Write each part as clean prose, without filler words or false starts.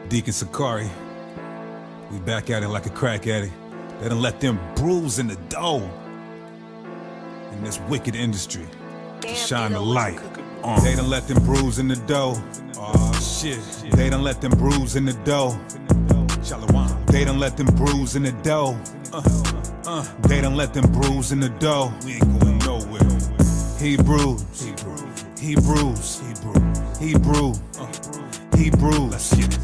Deacon Sakari, we back at it like a crack addict. They done let them bruise in the dough in this wicked industry to shine the light on. They done let them bruise in the dough. Oh shit. They done let them bruise in the dough. They done let them bruise in the dough. They done let them bruise in the dough. We ain't going nowhere. Hebrews, Hebrews, Hebrews, Hebrews.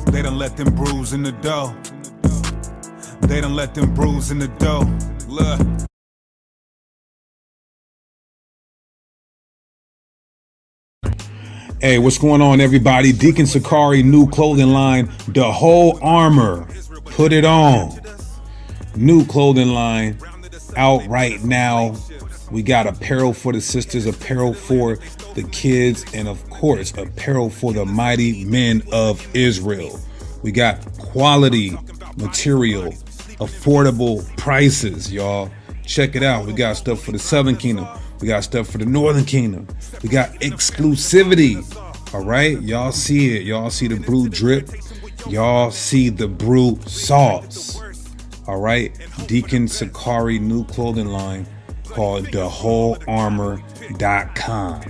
They done let them bruise in the dough. They done let them bruise in the dough. Look. Hey, what's going on, everybody? Deacon Sakari, new clothing line, The Whole Armor. Put it on. New clothing line out right now. We got apparel for the sisters, apparel for the kids, and of course, apparel for the mighty men of Israel. We got quality material, affordable prices, y'all. Check it out. We got stuff for the Southern Kingdom. We got stuff for the Northern Kingdom. We got exclusivity. All right, y'all see it. Y'all see the brew drip. Y'all see the brew sauce. All right, Deacon Sakari new clothing line called thewholearmor.com.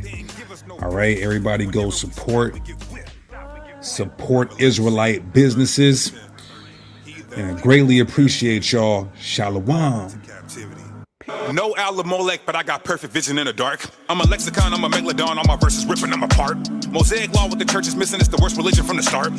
All right, everybody go support Israelite businesses, and I greatly appreciate y'all. Shalom. No Alamolek, but I got perfect vision in the dark. I'm a lexicon, I'm a megalodon, all my verses ripping them apart. Mosaic law, what the church is missing, it's the worst religion from the start.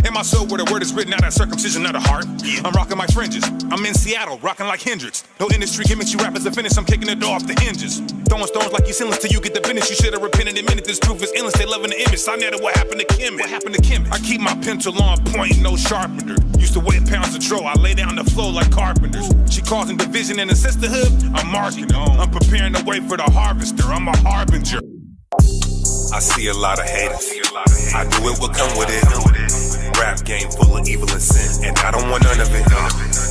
In my soul, where the word is written out, that circumcision of the heart. I'm rocking my fringes, I'm in Seattle, rocking like Hendrix. No industry gimmicks, you rappers are finished, I'm kicking the door off the hinges. Throwing stones like you sinless till you get the business. You should have repented in a minute, this truth is endless, they loving the image. I know what happened to Kim. What happened to Kim? I keep my pencil on point, no sharpener. Used to weigh pounds of troll, I lay down the flow like carpenters. She causing division in the sisterhood, I'm marking on. I'm preparing the way for the harvester, I'm a harbinger. I see a lot of haters, I knew it would come with it. Rap game full of evil and sin, and I don't want none of it.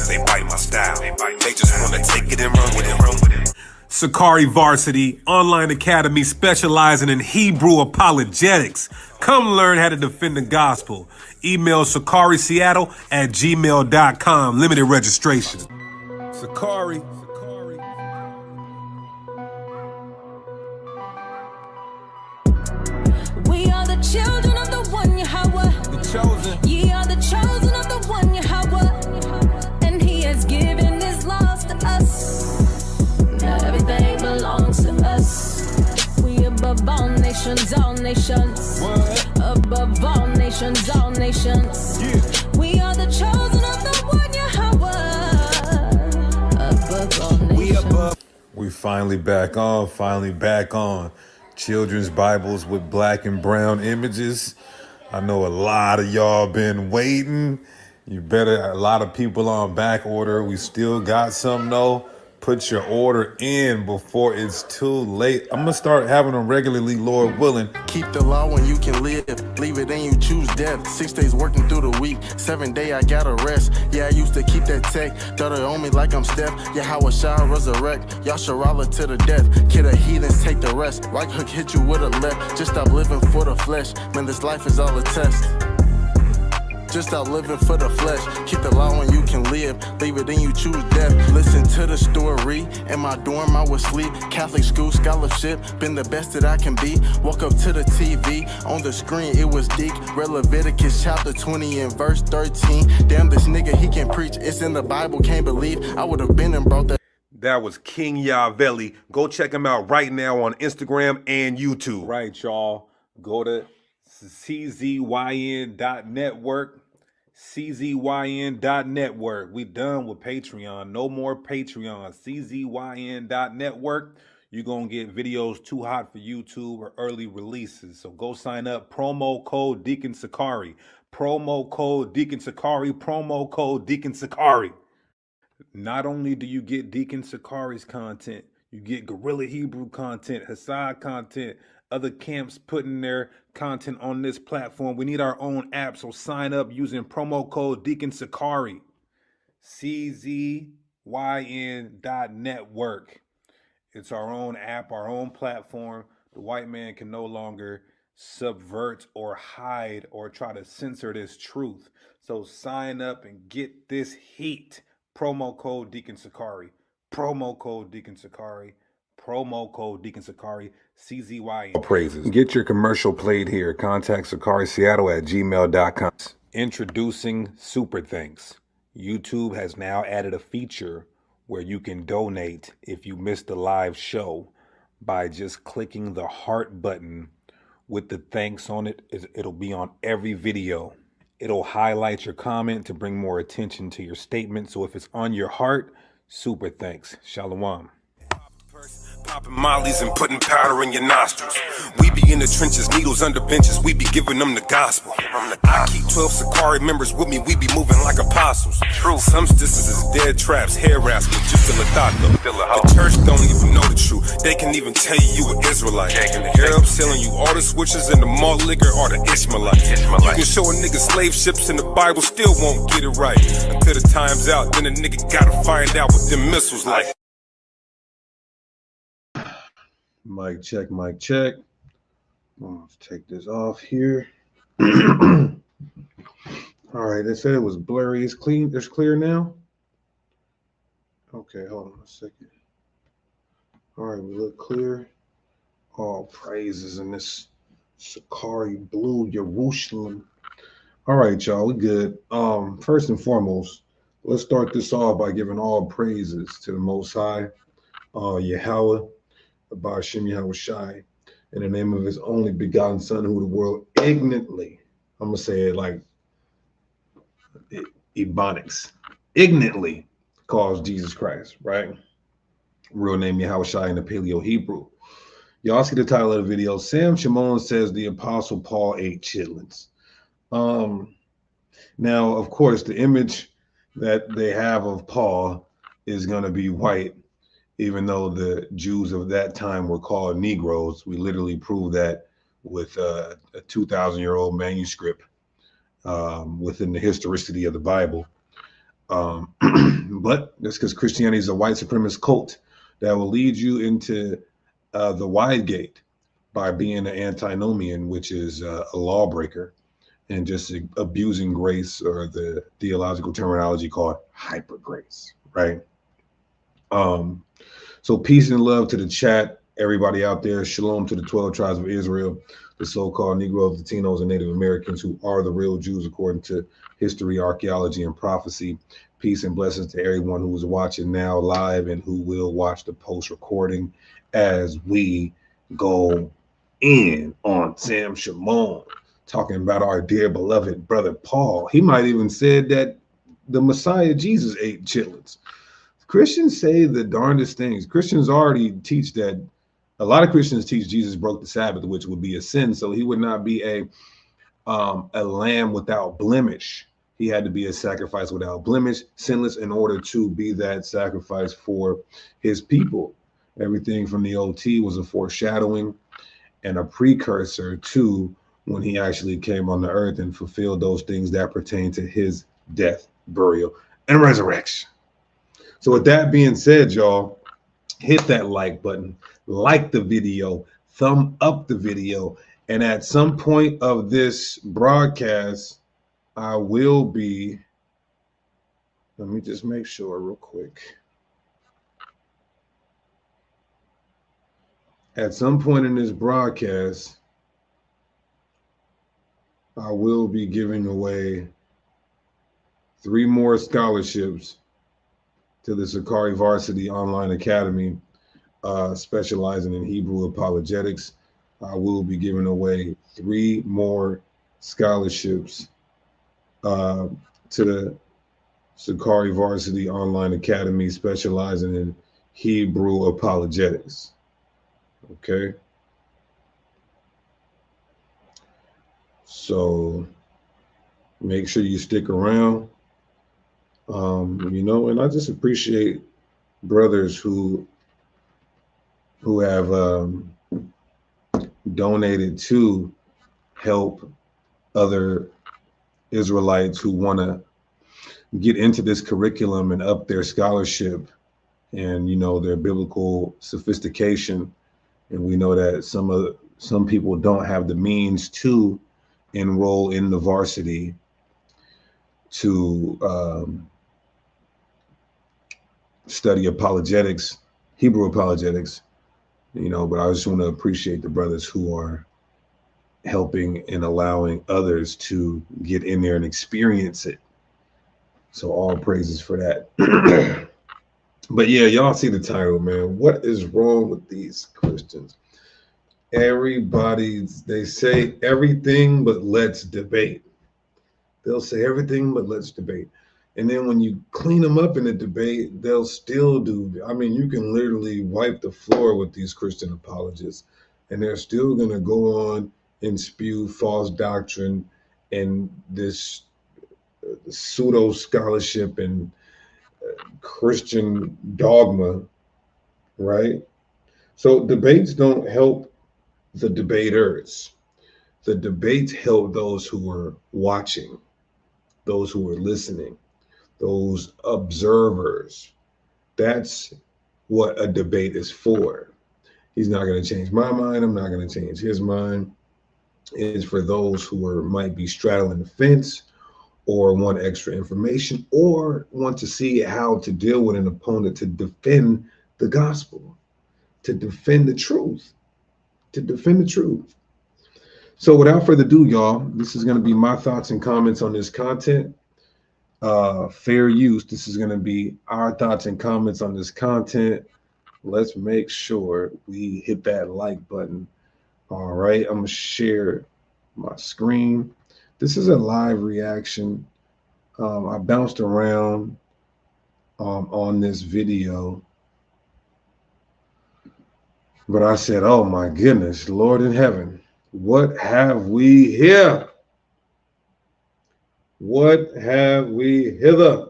They bite my style, they just wanna take it and run with it. Sakari Varsity Online Academy, specializing in Hebrew apologetics. Come learn how to defend the gospel. Email sakariseattle@gmail.com. Limited registration. Sakari. We are the children of the one Yahweh. The chosen. Ye are the chosen of the one Yahweh. And he has given his laws to us. Now everything belongs to us. We above all nations, all nations. What? Above all nations, all nations. Yeah. We are the chosen of the one Yahweh. Above all nations. We finally back on. Children's Bibles with black and brown images. I know a lot of y'all been waiting. A lot of people on back order. We still got some though. Put your order in before it's too late. I'm gonna start having them regularly, Lord willing. Keep the law when you can live. Leave it and you choose death. 6 days working through the week. 7th day I gotta rest. Yeah, I used to keep that tech. Thought it on me like I'm Steph. Yeah, how I shall resurrect. Y'all Sharala to the death. Kid of heathens take the rest. Right hook hit you with a left. Just stop living for the flesh. Man, this life is all a test. Just stop living for the flesh. Keep the law when you can live. Leave it and you choose death. Listen to the story. In my dorm I was asleep. Catholic school scholarship. Been the best that I can be. Woke up to the TV. On the screen it was deep. Read Leviticus chapter 20 and verse 13. Damn, this nigga he can preach. It's in the Bible. Can't believe I would have been and brought that. That was King Yavelli. Go check him out right now on Instagram and YouTube. Right, y'all. Go to czyn.network. czyn.network. We done with Patreon. No more Patreon. czyn.network. You're going to get videos too hot for YouTube or early releases. So go sign up. Promo code Deacon Sakari. Promo code Deacon Sakari. Promo code Deacon Sakari. Not only do you get Deacon Sakari's content, you get Guerrilla Hebrew content, Hassad content, other camps putting their content on this platform. We need our own app, so sign up using promo code Deacon Sakari. czyn.network. It's our own app, our own platform. The white man can no longer subvert or hide or try to censor this truth. So sign up and get this heat. Promo code Deacon Sakari. Promo code Deacon Sakari. Promo code Deacon Sakari. CZY. Praises. Get your commercial played here. Contact SakariSeattle@gmail.com. Introducing Super Thanks. YouTube has now added a feature where you can donate if you missed the live show by just clicking the heart button with the thanks on it. It'll be on every video. It'll highlight your comment to bring more attention to your statement. So if it's on your heart, super thanks. Shalom. Popping mollies and putting powder in your nostrils. We be in the trenches, needles under benches. We be giving them the gospel. I keep 12 Sakari members with me. We be moving like apostles. True. Some stices is dead traps, hair wraps, but you still a doctor. The church don't even know the truth. They can even tell you an Israelite. Arabs selling you all the switches and the malt liquor or the Ishmaelites. You can show a nigga slave ships in the Bible, still won't get it right. Until the time's out, then a nigga gotta find out what them missiles like. Mic check, mic check. Let's take this off here. All right, they said it was blurry. It's clean. It's clear now. Okay, hold on a second. All right, we look clear. All praises in this Sakari blue Jerusalem. All right, y'all, we good. First and foremost, let's start this off by giving all praises to the Most High, Yahweh, by Hashem Yahweh Shai, in the name of his only begotten son, who the world ignorantly, I'm gonna say it like Ebonics, ignorantly calls Jesus Christ, right? Real name Yahweh Shai in the Paleo Hebrew. Y'all see the title of the video. Sam Shamoun says the Apostle Paul ate chitlins. Now, of course, the image that they have of Paul is gonna be white. Even though the Jews of that time were called Negroes, we literally prove that with a 2,000-year-old manuscript within the historicity of the Bible. But that's because Christianity is a white supremacist cult that will lead you into the wide gate by being an antinomian, which is a lawbreaker, and just abusing grace, or the theological terminology called hyper grace, right? So peace and love to the chat, everybody out there. Shalom to the 12 tribes of Israel, the so-called Negroes, Latinos, and Native Americans who are the real Jews according to history, archaeology, and prophecy. Peace and blessings to everyone who is watching now live and who will watch the post-recording as we go in on Sam Shamoun, talking about our dear beloved brother Paul. He might even said that the Messiah Jesus ate chitlins. Christians say the darndest things. Christians already teach that. A lot of Christians teach Jesus broke the Sabbath, which would be a sin. So he would not be a lamb without blemish. He had to be a sacrifice without blemish, sinless, in order to be that sacrifice for his people. Everything from the OT was a foreshadowing and a precursor to when he actually came on the earth and fulfilled those things that pertain to his death, burial, and resurrection. So with that being said, y'all, hit that like button, like the video, thumb up the video, and at some point of this broadcast, I will be, let me just make sure real quick. At some point in this broadcast, I will be giving away 3 more scholarships to the Sakari Varsity Online Academy, specializing in Hebrew apologetics. I will be giving away 3 more scholarships to the Sakari Varsity Online Academy, specializing in Hebrew apologetics. Okay. So make sure you stick around. You know, and I just appreciate brothers who have donated to help other Israelites who want to get into this curriculum and up their scholarship and, you know, their biblical sophistication. And we know that some of Some people don't have the means to enroll in the varsity to study apologetics, Hebrew apologetics, you know, but I just want to appreciate the brothers who are helping and allowing others to get in there and experience it. So all praises for that. But yeah, y'all see the title, man. What is wrong with these Christians? They say everything but let's debate. They'll say everything but let's debate. And then when you clean them up in a debate, they'll still do. I mean, you can literally wipe the floor with these Christian apologists, and they're still going to go on and spew false doctrine and this pseudo scholarship and Christian dogma, right? So debates don't help the debaters. The debates help those who are watching, those who are listening, those observers. That's what a debate is for. He's not going to change my mind. I'm not going to change his mind. It's for those who might be straddling the fence or want extra information or want to see how to deal with an opponent to defend the gospel, to defend the truth, to defend the truth. So without further ado, y'all, this is going to be my thoughts and comments on this content. Fair use. This is going to be our thoughts and comments on this content. Let's make sure we hit that like button. All right, I'm going to share my screen. This is a live reaction. I bounced around on this video, but I said, oh my goodness, Lord in heaven, what have we here? What have we hither?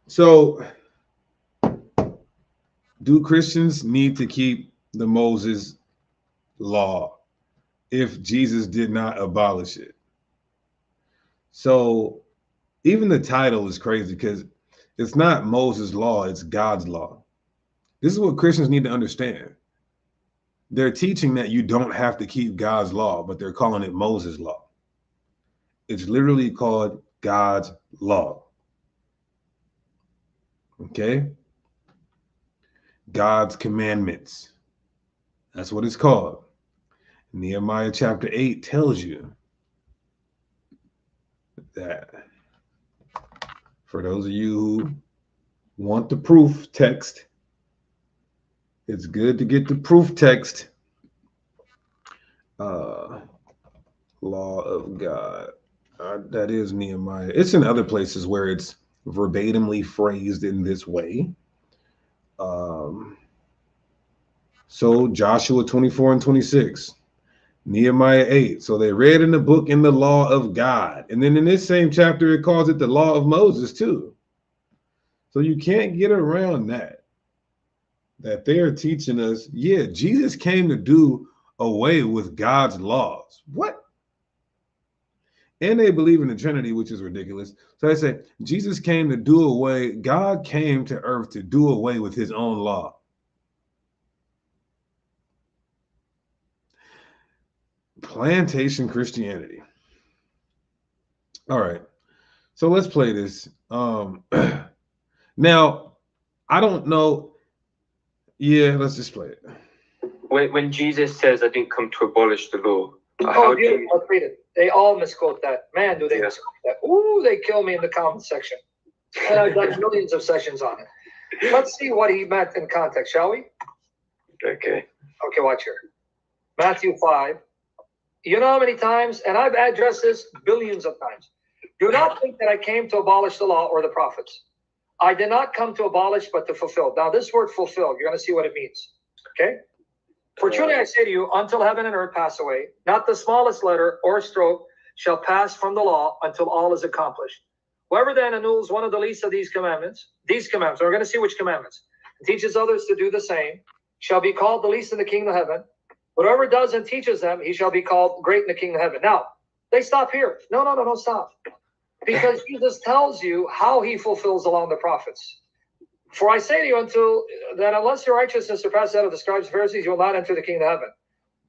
So, do Christians need to keep the Moses law if Jesus did not abolish it? So, even the title is crazy because it's not Moses' law, it's God's law. This is what Christians need to understand. They're teaching that you don't have to keep God's law, but they're calling it Moses' law. It's literally called God's law. Okay? God's commandments. That's what it's called. Nehemiah chapter 8 tells you that. For those of you who want the proof text, it's good to get the proof text. Law of God. That is Nehemiah. It's in other places where it's verbatimly phrased in this way. So Joshua 24 and 26, Nehemiah 8. So they read in the book in the law of God. And then in this same chapter, it calls it the law of Moses too. So you can't get around that they're teaching us, yeah, Jesus came to do away with God's laws. What? And they believe in the Trinity, which is ridiculous. So they say, Jesus came to do away, God came to earth to do away with his own law. Plantation Christianity. All right. So let's play this. Now, I don't know. Yeah, let's just play it. When Jesus says, I didn't come to abolish the law. Oh, beautiful. Let's read it. They all misquote that. Man, do they misquote that. Ooh, they kill me in the comment section. And I've done millions of sessions on it. Let's see what he meant in context, shall we? Okay. Okay, watch here. Matthew 5. You know how many times, and I've addressed this billions of times. Do not think that I came to abolish the law or the prophets. I did not come to abolish, but to fulfill. Now, this word fulfill, you're going to see what it means. Okay? For truly I say to you, until heaven and earth pass away, not the smallest letter or stroke shall pass from the law until all is accomplished. Whoever then annuls one of the least of these commandments, we're going to see which commandments, and teaches others to do the same, shall be called the least in the kingdom of heaven. Whatever does and teaches them, he shall be called great in the kingdom of heaven. Now, they stop here. No, stop. Because Jesus tells you how he fulfills the law and the prophets. For I say to you unless your righteousness surpasses that of the scribes and Pharisees, you will not enter the kingdom of heaven.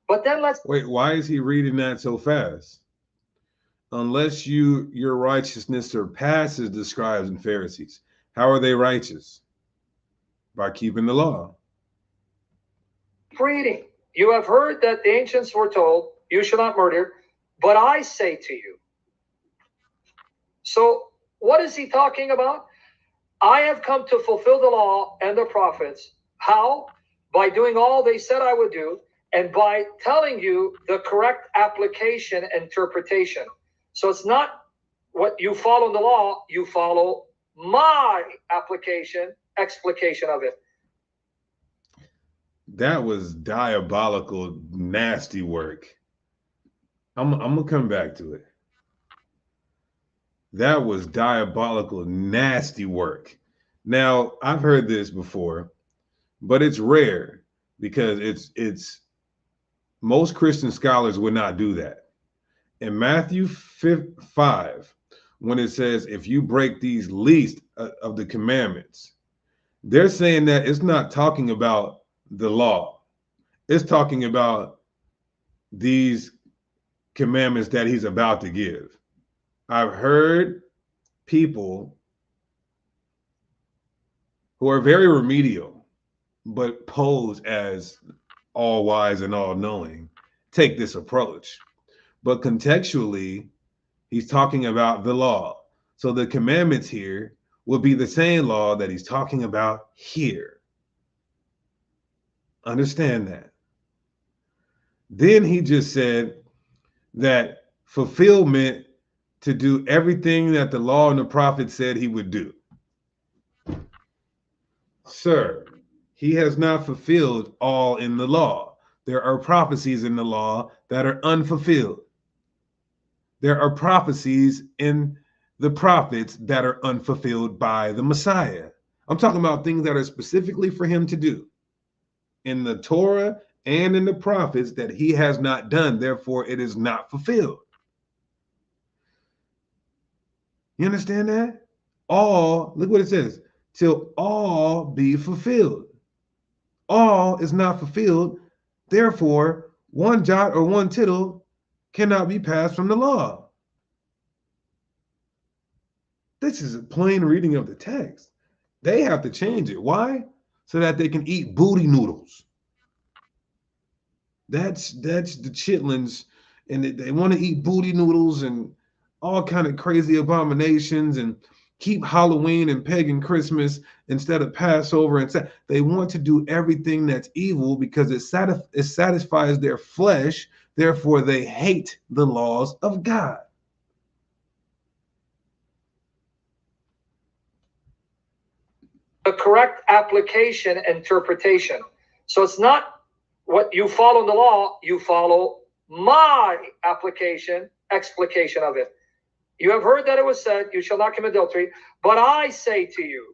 But then wait, why is he reading that so fast? Unless your righteousness surpasses the scribes and Pharisees. How are they righteous? By keeping the law. Reading. You have heard that the ancients were told, you shall not murder, but I say to you. So what is he talking about? I have come to fulfill the law and the prophets. How? By doing all they said I would do, and by telling you the correct application and interpretation. So it's not what you follow in the law, you follow my application, explication of it. That was diabolical, nasty work. I'm gonna come back to it. That was diabolical, nasty work. Now, I've heard this before, but it's rare because it's most Christian scholars would not do that. In Matthew 5, when it says, if you break these least of the commandments, they're saying that it's not talking about the law. It's talking about these commandments that he's about to give. I've heard people who are very remedial, but pose as all wise and all knowing, take this approach. But contextually, he's talking about the law. So the commandments here will be the same law that he's talking about here. Understand that. Then he just said that fulfillment to do everything that the law and the prophet said he would do. Sir, he has not fulfilled all in the law. There are prophecies in the law that are unfulfilled. There are prophecies in the prophets that are unfulfilled by the Messiah. I'm talking about things that are specifically for him to do in the Torah and in the prophets that he has not done. Therefore, it is not fulfilled. You understand that? All, look what it says, till all be fulfilled. All is not fulfilled. Therefore, one jot or one tittle cannot be passed from the law. This is a plain reading of the text. They have to change it. Why? So that they can eat booty noodles. That's the chitlins, and they want to eat booty noodles and all kind of crazy abominations and keep Halloween and pagan Christmas instead of Passover. And they want to do everything that's evil because it satisfies their flesh. Therefore, they hate the laws of God. The correct application, interpretation. So it's not what you follow in the law, you follow my application, explication of it. You have heard that it was said, you shall not commit adultery, but I say to you.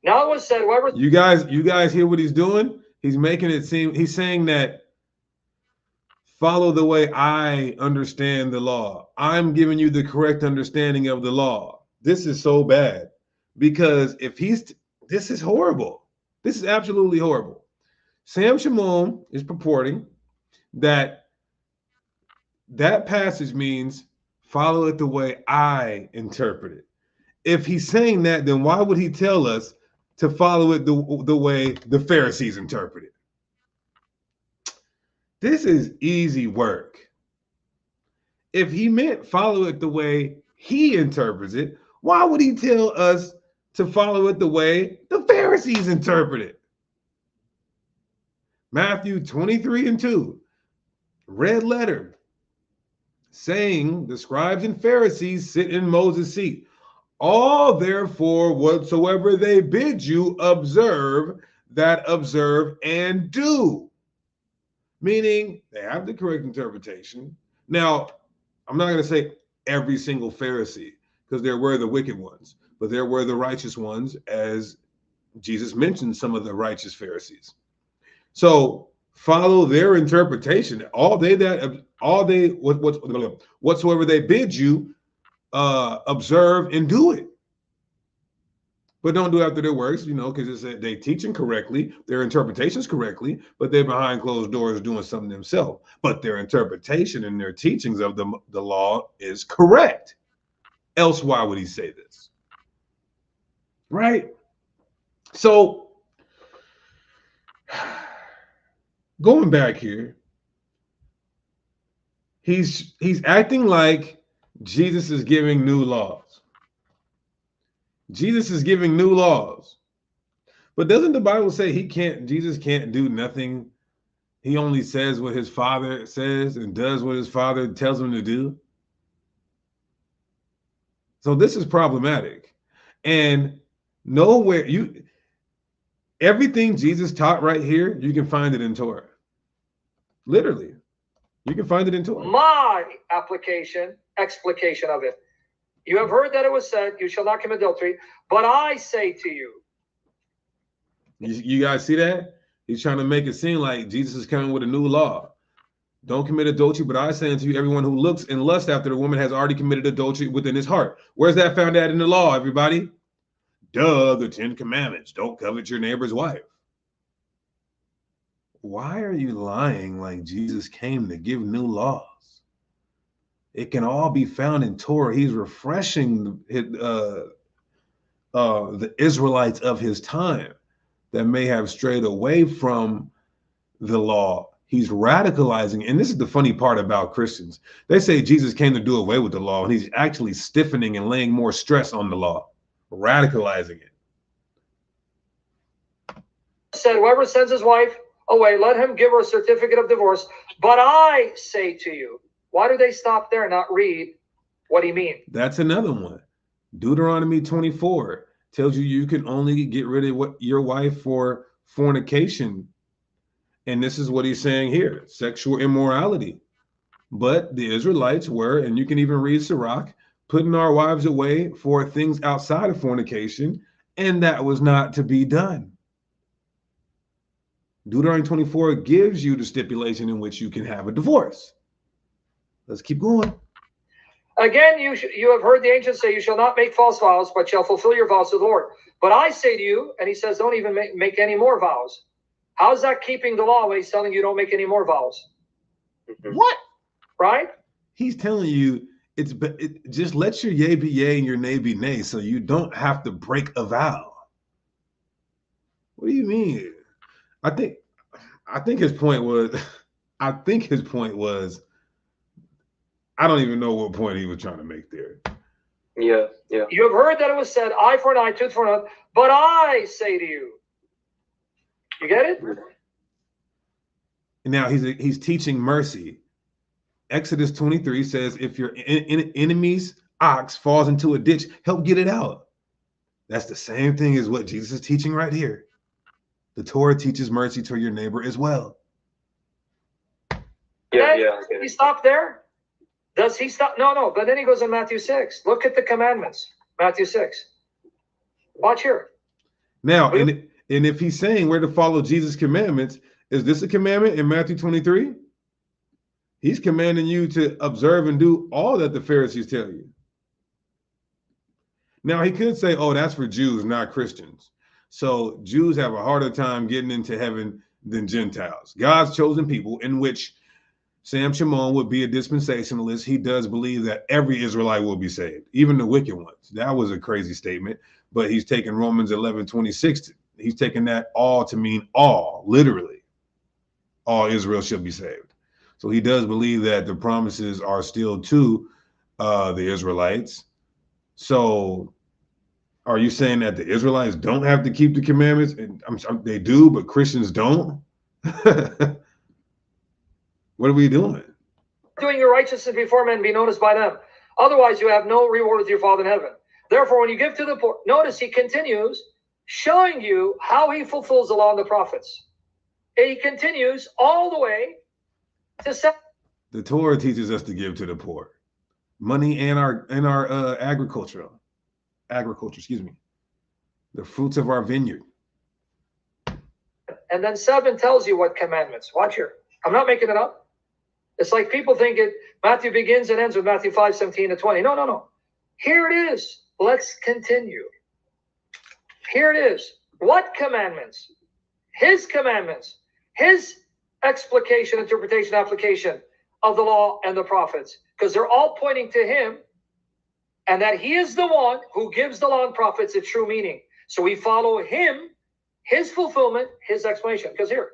Now it was said, whoever... You guys hear what he's doing? He's making it seem, he's saying that follow the way I understand the law. I'm giving you the correct understanding of the law. This is so bad because this is horrible. This is absolutely horrible. Sam Shamoun is purporting that passage means follow it the way I interpret it. If he's saying that, then why would he tell us to follow it the way the Pharisees interpret it? This is easy work. If he meant follow it the way he interprets it, why would he tell us to follow it the way the Pharisees interpret it? Matthew 23:2, red letter, saying the scribes and Pharisees sit in Moses' seat. All therefore whatsoever they bid you observe, that observe and do. Meaning they have the correct interpretation. Now, I'm not going to say every single Pharisee, because there were the wicked ones, but there were the righteous ones, as Jesus mentioned some of the righteous Pharisees. So follow their interpretation. Whatsoever they bid you, observe and do it. but don't do after their works, you know, because they teaching correctly, their interpretations correctly, but they're behind closed doors doing something themselves. But their interpretation and their teachings of the law is correct. Else, why would he say this? Right? So, going back here, he's acting like Jesus is giving new laws. Jesus is giving new laws. But doesn't the Bible say Jesus can't do nothing? He only says what his Father says and does what his Father tells him to do. So this is problematic. And nowhere everything Jesus taught right here, you can find it in Torah. Literally. You can find it in Torah. My explication of it. You have heard that it was said, you shall not commit adultery, but I say to you. You guys see that? He's trying to make it seem like Jesus is coming with a new law. Don't commit adultery, but I say unto you, everyone who looks and lusts after the woman has already committed adultery within his heart. Where's that found at in the law, everybody? Duh, the 10 Commandments. Don't covet your neighbor's wife. Why are you lying like Jesus came to give new laws? It can all be found in Torah. He's refreshing the Israelites of his time that may have strayed away from the law. He's radicalizing. And this is the funny part about Christians. They say Jesus came to do away with the law, and he's actually stiffening and laying more stress on the law, radicalizing it. Said, whoever sends his wife away, let him give her a certificate of divorce. But I say to you, why do they stop there and not read what he means? That's another one. Deuteronomy 24 tells you can only get rid of your wife for fornication. And this is what he's saying here, sexual immorality. But the Israelites were, and you can even read Sirach, putting our wives away for things outside of fornication, and that was not to be done. Deuteronomy 24 gives you the stipulation in which you can have a divorce. Let's keep going. Again, you have heard the ancients say, you shall not make false vows, but shall fulfill your vows to the Lord. But I say to you, and he says, don't even make any more vows. How's that keeping the law when he's telling you don't make any more vows? What? Right? He's telling you just let your yea be yea and your nay be nay, so you don't have to break a vow. What do you mean? I think his point was, I don't even know what point he was trying to make there. Yeah. You have heard that it was said, eye for an eye, tooth for an tooth, but I say to you. You get it? Now he's teaching mercy. Exodus 23 says, if your enemy's ox falls into a ditch, help get it out. That's the same thing as what Jesus is teaching right here. The Torah teaches mercy to your neighbor as well. Yeah. Does he stop there? Does he stop? No. But then he goes in Matthew 6. Look at the commandments. Matthew 6. Watch here. Now, and if he's saying we're to follow Jesus' commandments, is this a commandment in Matthew 23? He's commanding you to observe and do all that the Pharisees tell you. Now, he could say, oh, that's for Jews, not Christians. So Jews have a harder time getting into heaven than Gentiles. God's chosen people, in which Sam Shamoun would be a dispensationalist. He does believe that every Israelite will be saved, even the wicked ones. That was a crazy statement, but he's taken Romans 11:26. He's taken that all to mean all, literally. All Israel shall be saved. So he does believe that the promises are still to the Israelites. So are you saying that the Israelites don't have to keep the commandments? They do, but Christians don't? What are we doing? Doing your righteousness before men, be noticed by them. Otherwise, you have no reward with your Father in heaven. Therefore, when you give to the poor, notice he continues showing you how he fulfills the law and the prophets. And he continues all the way to say, the Torah teaches us to give to the poor, money and our agriculture, the fruits of our vineyard. And then 7 tells you what commandments. Watch here. I'm not making it up. It's like people think Matthew begins and ends with Matthew 5:17 to 20. No. Here it is. Let's continue. Here it is. What commandments? His commandments. His explication, interpretation, application of the law and the prophets. Because they're all pointing to him, and that he is the one who gives the law and prophets its true meaning. So we follow him, his fulfillment, his explanation. Because here,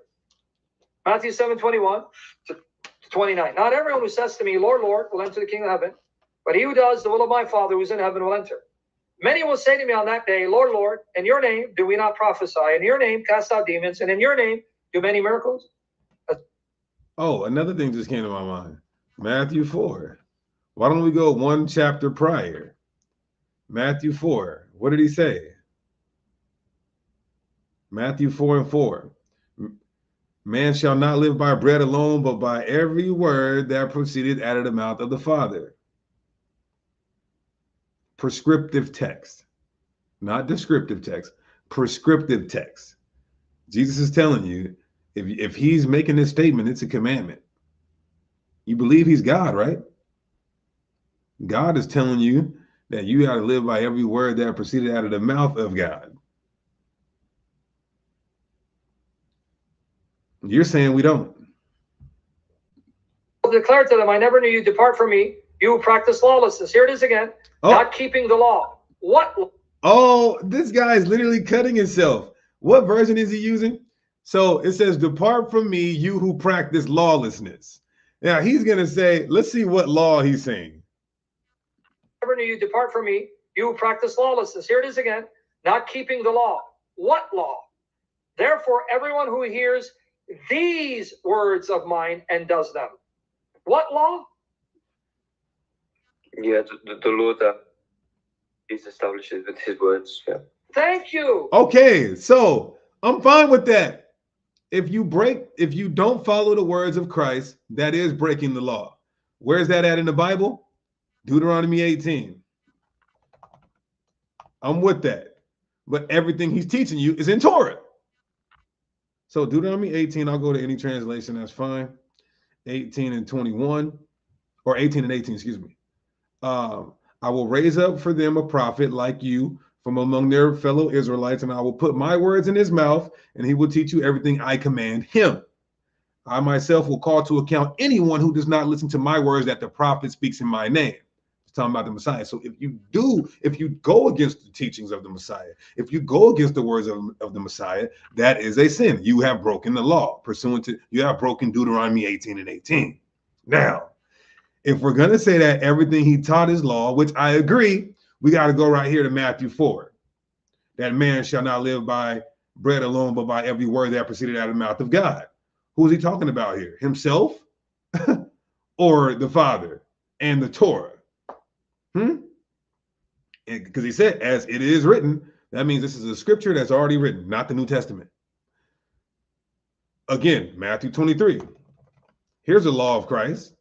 Matthew 7:21 to 29. Not everyone who says to me, Lord, Lord, will enter the kingdom of heaven, but he who does the will of my Father who is in heaven will enter. Many will say to me on that day, Lord, Lord, in your name do we not prophesy? In your name cast out demons, and in your name do many miracles? Oh, another thing just came to my mind. Matthew 4. Why don't we go one chapter prior? Matthew 4. What did he say? Matthew 4:4. Man shall not live by bread alone, but by every word that proceeded out of the mouth of the Father. Prescriptive text, not descriptive text, prescriptive text. Jesus is telling you, if he's making this statement, it's a commandment. You believe he's God, right? God is telling you that you got to live by every word that proceeded out of the mouth of God. You're saying we don't. I'll declare to them, I never knew you. Depart from me, you who practice lawlessness. Here it is again. Oh. Not keeping the law. What? Oh, this guy is literally cutting himself. What version is he using? So it says, depart from me, you who practice lawlessness. Now he's going to say, let's see what law he's saying. Never knew you. Depart from me, you who practice lawlessness. Here it is again. Not keeping the law. What law? Therefore, everyone who hears these words of mine and does them. What law? Yeah, the law that he's established with his words. Yeah. Thank you. Okay, so I'm fine with that. If you don't follow the words of Christ, that is breaking the law. Where's that at in the Bible? Deuteronomy 18. I'm with that. But everything he's teaching you is in Torah. So Deuteronomy 18, I'll go to any translation, that's fine. 18 and 21, or 18 and 18, excuse me. I will raise up for them a prophet like you from among their fellow Israelites, and I will put my words in his mouth, and he will teach you everything I command him. I myself will call to account anyone who does not listen to my words that the prophet speaks in my name. It's talking about the Messiah. So if you go against the teachings of the Messiah, if you go against the words of the Messiah, that is a sin. You have broken the law. You have broken Deuteronomy 18 and 18. Now, if we're going to say that everything he taught is law, which I agree, we got to go right here to Matthew 4. That man shall not live by bread alone, but by every word that proceeded out of the mouth of God. Who is he talking about here? Himself or the Father and the Torah? Because he said, as it is written, that means this is a scripture that's already written, not the New Testament. Again, Matthew 23. Here's the law of Christ,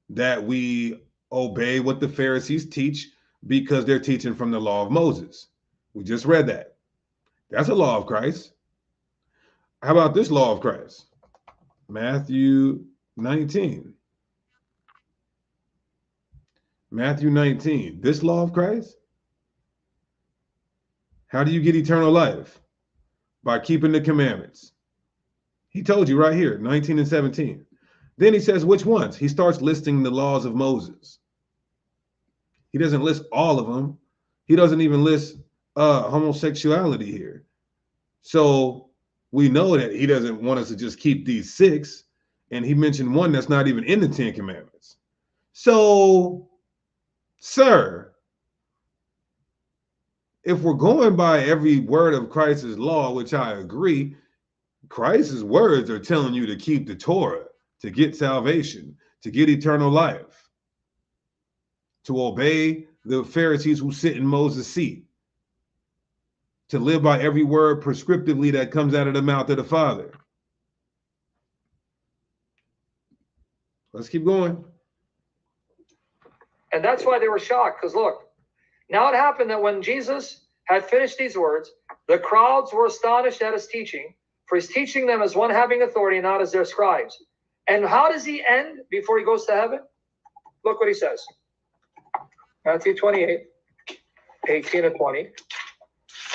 that we obey what the Pharisees teach because they're teaching from the law of Moses. We just read that. That's a law of Christ. How about this law of Christ? Matthew 19. Matthew 19. This law of Christ? How do you get eternal life? By keeping the commandments. He told you right here, 19 and 17. Then he says, which ones? He starts listing the laws of Moses. He doesn't list all of them. He doesn't even list homosexuality here. So we know that he doesn't want us to just keep these 6. And he mentioned one that's not even in the 10 Commandments. So, sir, if we're going by every word of Christ's law, which I agree, Christ's words are telling you to keep the Torah, to get salvation, to get eternal life, to obey the Pharisees who sit in Moses' seat, to live by every word prescriptively that comes out of the mouth of the Father. Let's keep going. And that's why they were shocked, because look, now it happened that when Jesus had finished these words, the crowds were astonished at his teaching, for he's teaching them as one having authority, not as their scribes. And how does he end before he goes to heaven? Look what he says. Matthew 28, 18 and 20.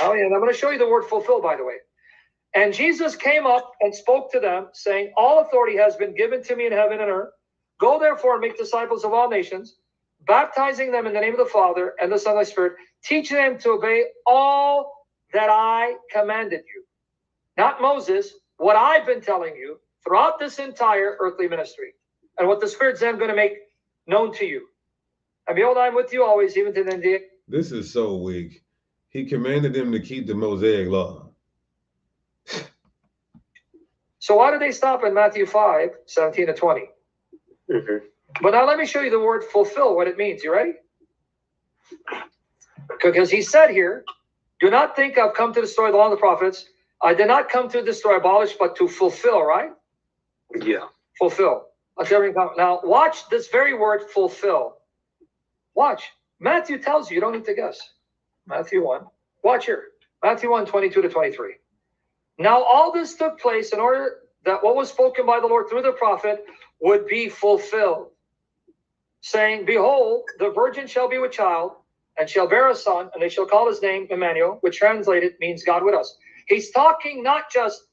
Oh, yeah, and I'm going to show you the word fulfill, by the way. And Jesus came up and spoke to them, saying, all authority has been given to me in heaven and earth. Go therefore and make disciples of all nations, baptizing them in the name of the Father and the Son and the Spirit, teaching them to obey all that I commanded you. Not Moses, what I've been telling you throughout this entire earthly ministry, and what the Spirit's then going to make known to you. And behold, I'm with you always, even to the end. This is so weak. He commanded them to keep the Mosaic law. So why did they stop in Matthew 5, 17 to 20? Mm-hmm. But now let me show you the word fulfill, what it means. You ready? Because he said here, do not think I've come to destroy the law and the prophets. I did not come to destroy, abolish, but to fulfill, right? Yeah. Fulfill. Now watch this very word fulfill. Watch. Matthew tells you, you don't need to guess. Matthew 1. Watch here. Matthew 1, 22 to 23. Now all this took place in order that what was spoken by the Lord through the prophet would be fulfilled, saying, behold, the virgin shall be with child, and shall bear a son, and they shall call his name Emmanuel, which translated means God with us. He's talking not just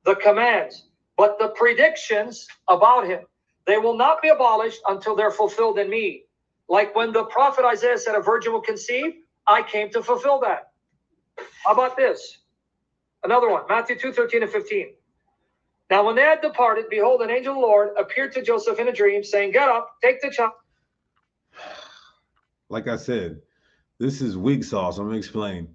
the commands, but the predictions about him. They will not be abolished until they're fulfilled in me. Like when the prophet Isaiah said a virgin will conceive, I came to fulfill that. How about this? Another one, Matthew 2, 13 and 15. Now when they had departed, behold, an angel of the Lord appeared to Joseph in a dream, saying, get up, take the child. Like I said, this is weak sauce. I'm going to explain.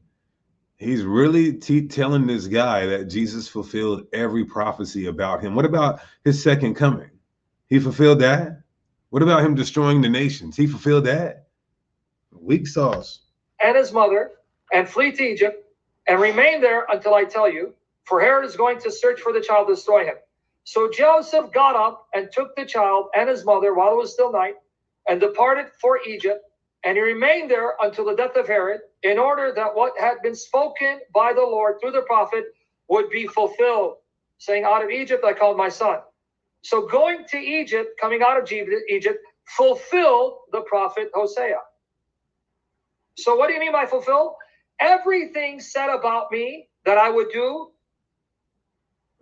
He's really telling this guy that Jesus fulfilled every prophecy about him. What about his second coming? He fulfilled that. What about him destroying the nations? He fulfilled that. Weak sauce. And his mother, and flee to Egypt, and remain there until I tell you, for Herod is going to search for the child to destroy him. So Joseph got up and took the child and his mother while it was still night, and departed for Egypt, and he remained there until the death of Herod, in order that what had been spoken by the Lord through the prophet would be fulfilled, saying, out of Egypt I called my son. So going to Egypt, coming out of Egypt, fulfilled the prophet Hosea. So what do you mean by fulfill? Everything said about me that I would do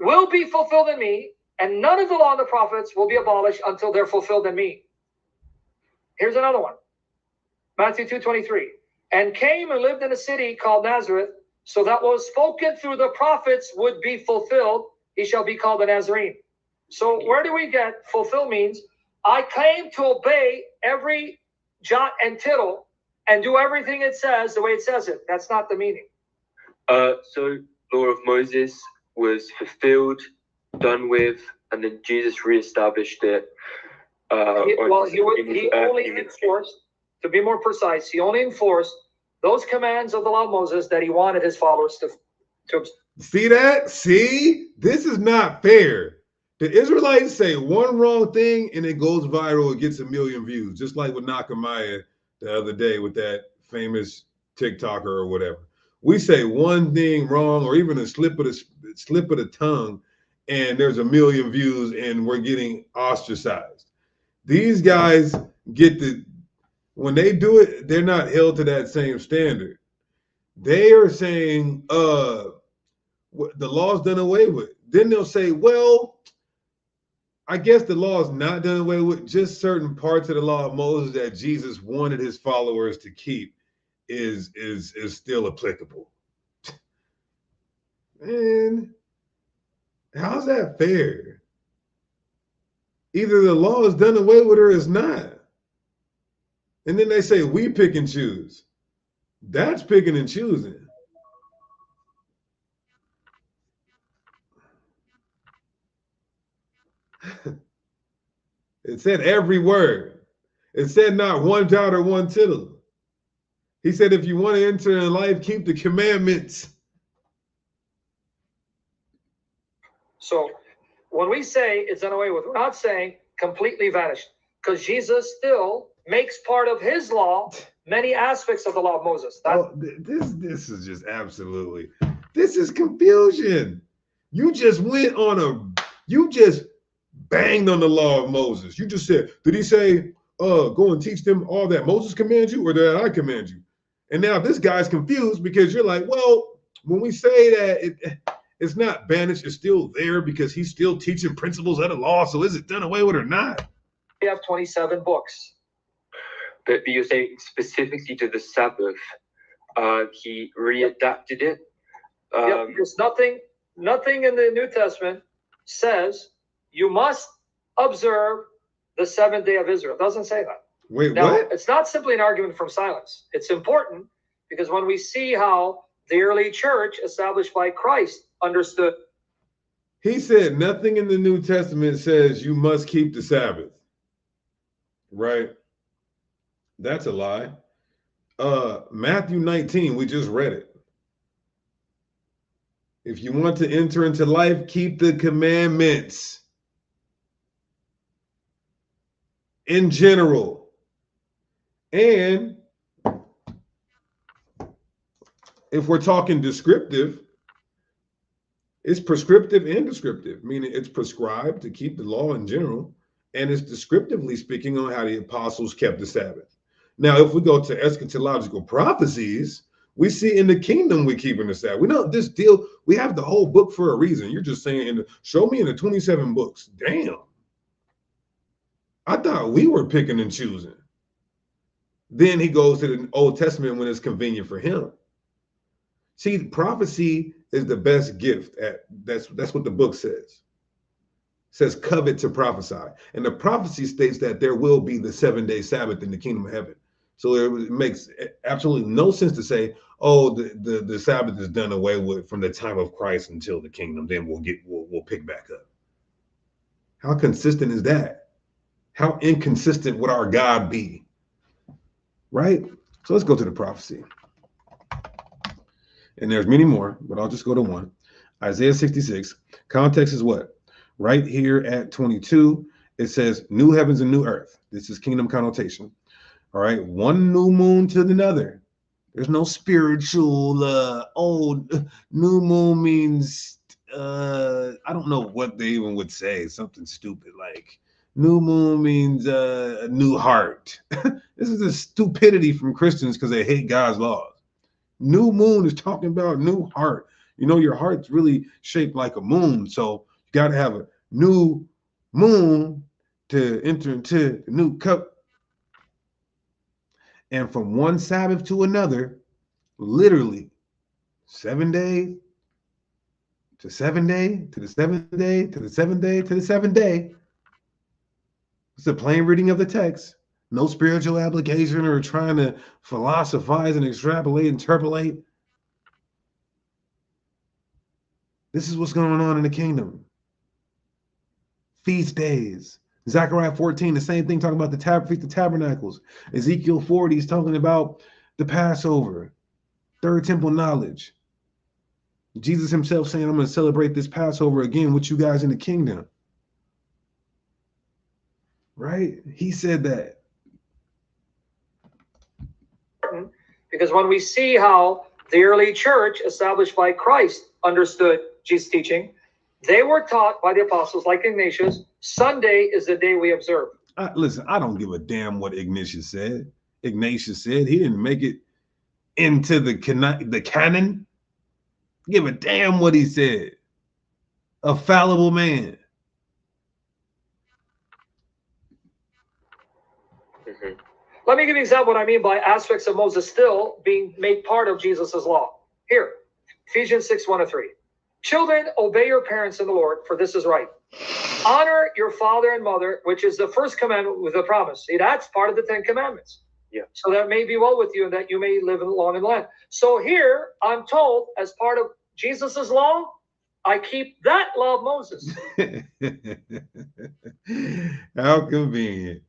will be fulfilled in me, and none of the law and the prophets will be abolished until they're fulfilled in me. Here's another one. Matthew 2:23. And came and lived in a city called Nazareth, so that what was spoken through the prophets would be fulfilled. He shall be called a Nazarene. So where do we get fulfill means? I came to obey every jot and tittle and do everything it says the way it says it. That's not the meaning. So law of Moses was fulfilled, done with, and then Jesus reestablished it. He only enforced, to be more precise, he only enforced those commands of the law of Moses that he wanted his followers to. See that? See? This is not fair. The Israelites say one wrong thing and it goes viral. It gets 1 million views, just like with Nehemiah the other day with that famous TikToker or whatever. We say one thing wrong or even a slip of the tongue, and there's 1 million views and we're getting ostracized. These guys when they do it, they're not held to that same standard. They are saying the law's done away with. Then they'll say, well, I guess the law is not done away with. Just certain parts of the law of Moses that Jesus wanted his followers to keep is still applicable. Man, how's that fair? Either the law is done away with or it's not. And then they say we pick and choose. That's picking and choosing. It said every word. It said not one jot or one tittle. He said, if you want to enter in life, keep the commandments. So when we say it's done away with, we're not saying completely vanished, because Jesus still makes part of his law many aspects of the law of Moses. This is just absolutely, this is confusion. You just you just banged on the law of Moses. You just said, did he say, go and teach them all that Moses commands you, or that I command you? And now this guy's confused because you're like, well, when we say that it's not banished, it's still there because he's still teaching principles of the law. So is it done away with or not? We have 27 books. But you're saying specifically to the Sabbath, he readapted it. There's nothing in the New Testament says you must observe the seventh day of Israel. It doesn't say that. Wait, now, what? It's not simply an argument from silence. It's important because when we see how the early church established by Christ understood. He said nothing in the New Testament says you must keep the Sabbath. Right? That's a lie. Matthew 19, we just read it. If you want to enter into life, keep the commandments. In general. And if we're talking descriptive, it's prescriptive and descriptive, meaning it's prescribed to keep the law in general, and it's descriptively speaking on how the apostles kept the Sabbath. Now, if we go to eschatological prophecies, we see in the kingdom we're keeping the Sabbath. We don't just deal, we have the whole book for a reason. You're just saying, show me in the 27 books. Damn. I thought we were picking and choosing. Then he goes to the Old Testament when it's convenient for him. See, prophecy is the best gift. That's what the book says. It says covet to prophesy. And the prophecy states that there will be the 7-day Sabbath in the kingdom of heaven. So it makes absolutely no sense to say, oh, the Sabbath is done away with from the time of Christ until the kingdom. Then we'll pick back up. How consistent is that? How inconsistent would our God be? Right? So let's go to the prophecy. And there's many more, but I'll just go to one. Isaiah 66. Context is what? Right here at 22, it says new heavens and new earth. This is kingdom connotation. All right. One new moon to another. There's no spiritual, new moon means, I don't know what they even would say. Something stupid like new moon means a new heart. This is the stupidity from Christians because they hate God's laws. New moon is talking about new heart. You know, your heart's really shaped like a moon. So you got to have a new moon to enter into the new cup. And from one Sabbath to another, literally 7 days to 7 day to the 7th day to the 7th day to the 7th day. It's a plain reading of the text. No spiritual application or trying to philosophize and extrapolate, interpolate. This is what's going on in the kingdom. Feast days. Zechariah 14, the same thing, talking about the Feast of Tabernacles. Ezekiel 40 is talking about the Passover. Third temple knowledge. Jesus himself saying, I'm going to celebrate this Passover again with you guys in the kingdom. Right? He said that. Because when we see how the early church established by Christ understood Jesus' teaching, they were taught by the apostles like Ignatius, Sunday is the day we observe. Listen, I don't give a damn what Ignatius said. Ignatius said he didn't make it into the canon. Give a damn what he said. A fallible man. Let me give you an example of what I mean by aspects of Moses still being made part of Jesus' law. Here, Ephesians 6:1-3. Children, obey your parents in the Lord, for this is right. Honor your father and mother, which is the first commandment with a promise. See, that's part of the 10 Commandments. Yeah. So that may be well with you and that you may live long in the land. So here, I'm told, as part of Jesus' law, I keep that law of Moses. How convenient.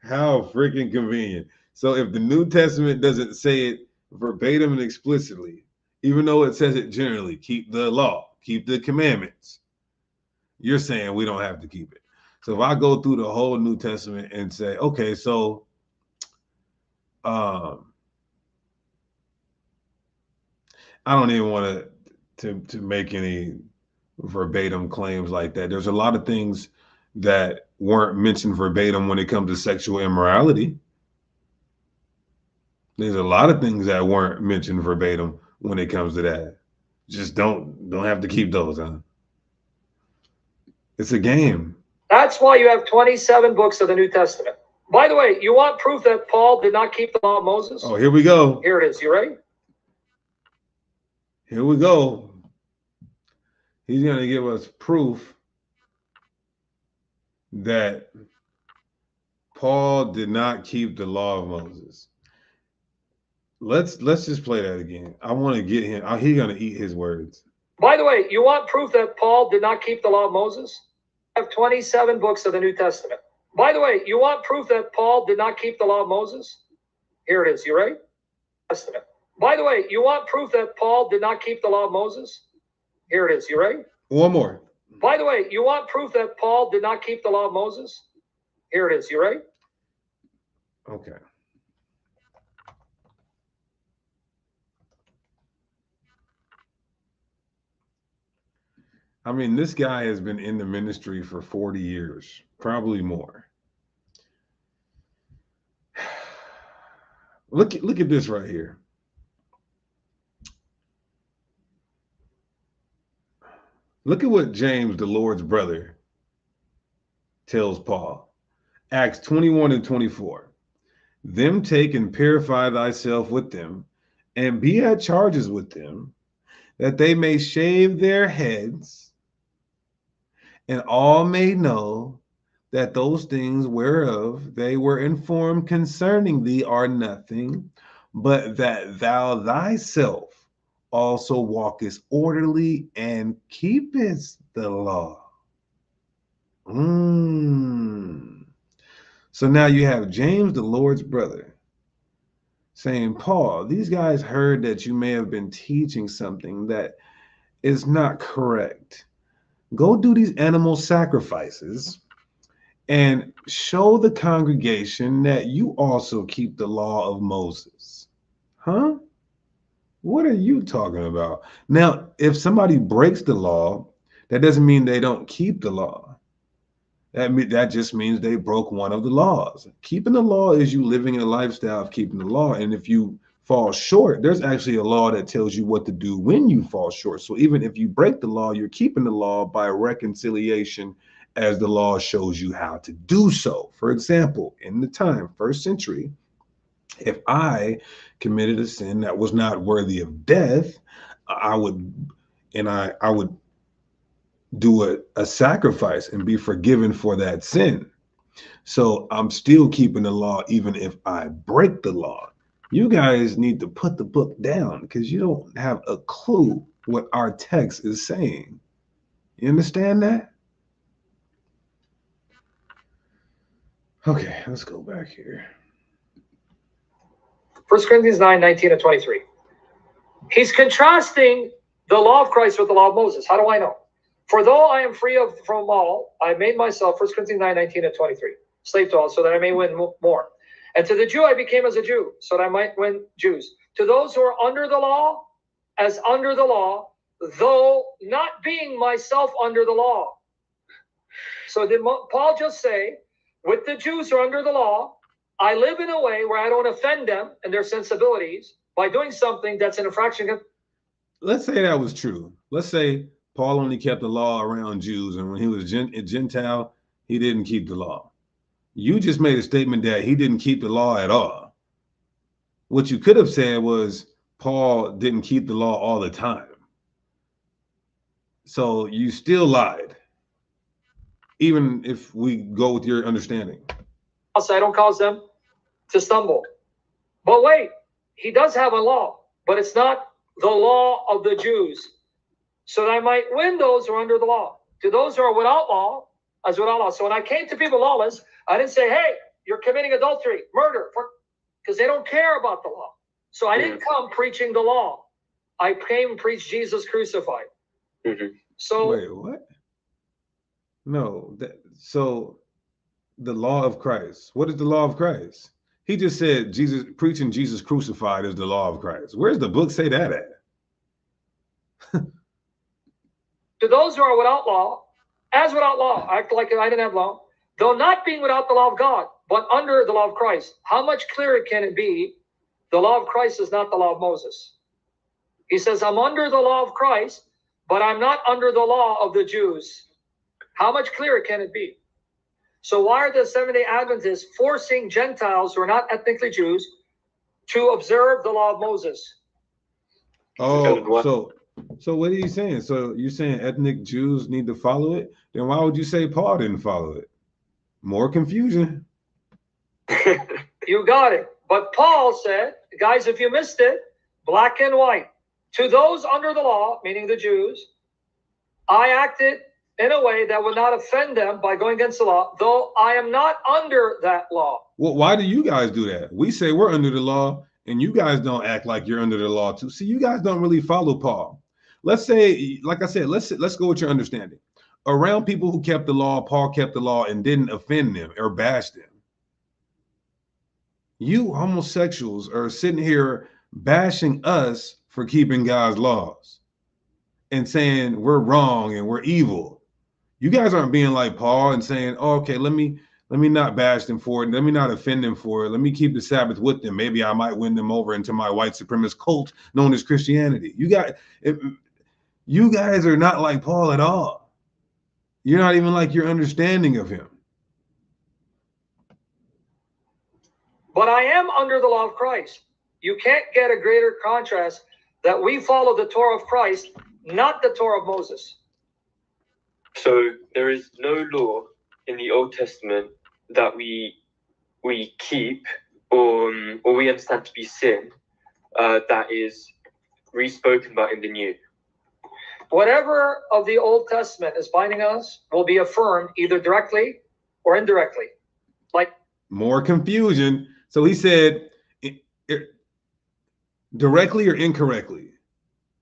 How freaking convenient. So if the New Testament doesn't say it verbatim and explicitly, even though it says it generally, keep the law, keep the commandments, you're saying we don't have to keep it. So if I go through the whole New Testament and say, okay, so I don't even want to make any verbatim claims like that. There's a lot of things that weren't mentioned verbatim when it comes to sexual immorality. There's a lot of things that weren't mentioned verbatim when it comes to that. just don't have to keep those, huh? It's a game. That's why you have 27 books of the New Testament. By the way, you want proof that Paul did not keep the law of Moses? Oh, here we go. Here it is. You ready? Here we go. He's going to give us proof that Paul did not keep the law of Moses. Let's just play that again. I want to get him. He's going to eat his words. By the way, you want proof that Paul did not keep the law of Moses? I have 27 books of the New Testament. By the way, you want proof that Paul did not keep the law of Moses? Here it is. You ready? Testament. By the way, you want proof that Paul did not keep the law of Moses? Here it is. You ready? One more. By the way, you want proof that Paul did not keep the law of Moses? Here it is. You ready? Okay. I mean, this guy has been in the ministry for 40 years, probably more. Look at this right here. Look at what James, the Lord's brother, tells Paul. Acts 21 and 24. Them take and purify thyself with them, and be at charges with them, that they may shave their heads, and all may know that those things whereof they were informed concerning thee are nothing, but that thou thyself also walkest orderly and keepest the law. So now you have James, the Lord's brother, saying, Paul, these guys heard that you may have been teaching something that is not correct. Go do these animal sacrifices and show the congregation that you also keep the law of Moses. Huh? What are you talking about? Now, if somebody breaks the law, that doesn't mean they don't keep the law. That just means they broke one of the laws. Keeping the law is you living a lifestyle of keeping the law. And if you fall short, there's actually a law that tells you what to do when you fall short. So even if you break the law, you're keeping the law by reconciliation as the law shows you how to do so. For example, in the time, first century, if I committed a sin that was not worthy of death, I would do a sacrifice and be forgiven for that sin. So I'm still keeping the law even if I break the law. You guys need to put the book down because you don't have a clue what our text is saying. You understand that? Okay, let's go back here. 1 Corinthians 9, 19 and 23. He's contrasting the law of Christ with the law of Moses. How do I know? For though I am free from all, I made myself, 1 Corinthians 9, 19 and 23, slave to all, so that I may win more. And to the Jew I became as a Jew, so that I might win Jews. To those who are under the law, as under the law, though not being myself under the law. So did Paul just say, with the Jews who are under the law, I live in a way where I don't offend them and their sensibilities by doing something that's an infraction. Let's say that was true. Let's say Paul only kept the law around Jews, and when he was a Gentile, he didn't keep the law. You just made a statement that he didn't keep the law at all. What you could have said was Paul didn't keep the law all the time. So you still lied, even if we go with your understanding. Also, I don't cause them to stumble. But wait, he does have a law, but it's not the law of the Jews, so that I might win those who are under the law. To those who are without law, as without law. So when I came to people lawless, I didn't say, hey, you're committing adultery, murder, because they don't care about the law. So I didn't come preaching the law. I came and preached Jesus crucified. So wait, what? No, so the law of Christ. What is the law of Christ? He just said preaching Jesus crucified is the law of Christ. Where's the book say that at? To those who are without law, as without law, act like I didn't have law, though not being without the law of God, but under the law of Christ. How much clearer can it be? The law of Christ is not the law of Moses. He says, I'm under the law of Christ, but I'm not under the law of the Jews. How much clearer can it be? So why are the Seventh-day Adventists forcing Gentiles who are not ethnically Jews to observe the law of Moses? Oh, so what are you saying? So you're saying ethnic Jews need to follow it? Then why would you say Paul didn't follow it? More confusion. You got it. But Paul said, guys, if you missed it, black and white. To those under the law, meaning the Jews, I acted in a way that would not offend them by going against the law, though I am not under that law. Well, why do you guys do that? We say we're under the law, and you guys don't act like you're under the law too. See, you guys don't really follow Paul. Let's say, like I said, let's go with your understanding. Around people who kept the law, Paul kept the law and didn't offend them or bash them. You homosexuals are sitting here bashing us for keeping God's laws and saying we're wrong and we're evil. You guys aren't being like Paul and saying, oh, okay, let me not bash them for it. Let me not offend them for it. Let me keep the Sabbath with them. Maybe I might win them over into my white supremacist cult known as Christianity. You guys are not like Paul at all. You're not even like your understanding of him. But I am under the law of Christ. You can't get a greater contrast that we follow the Torah of Christ, not the Torah of Moses. So there is no law in the Old Testament that we keep or we understand to be sin that is re-spoken about in the New. Whatever of the Old Testament is binding us will be affirmed either directly or indirectly. Like more confusion. So he said directly or incorrectly.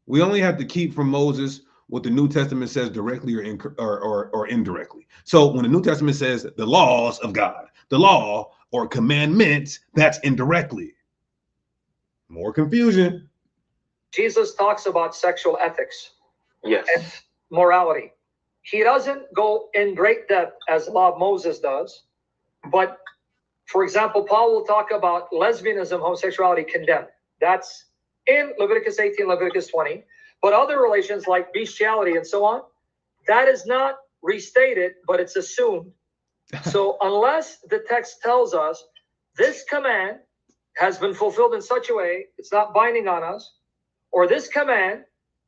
We only have to keep from Moses what the New Testament says directly or indirectly. So when the New Testament says the laws of God, the law or commandments, that's indirectly. More confusion. Jesus talks about sexual ethics. Yes. And morality. He doesn't go in great depth as the law of Moses does. But, for example, Paul will talk about lesbianism, homosexuality condemned. That's in Leviticus 18, Leviticus 20. But other relations like bestiality and so on, that is not restated, but it's assumed. So unless the text tells us this command has been fulfilled in such a way, it's not binding on us, or this command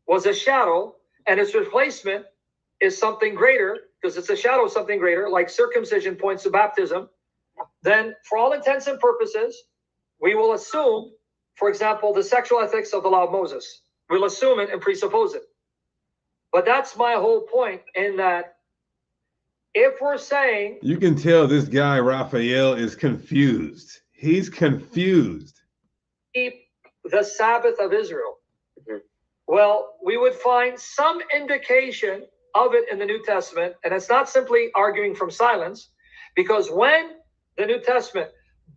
was a shadow and its replacement is something greater, because it's a shadow of something greater, like circumcision points to baptism, then for all intents and purposes, we will assume, for example, the sexual ethics of the law of Moses. We'll assume it and presuppose it. But that's my whole point, in that if we're saying... You can tell this guy, Raphael, is confused. He's confused. Keep the Sabbath of Israel. Mm-hmm. Well, we would find some indication of it in the New Testament, and it's not simply arguing from silence, because when the New Testament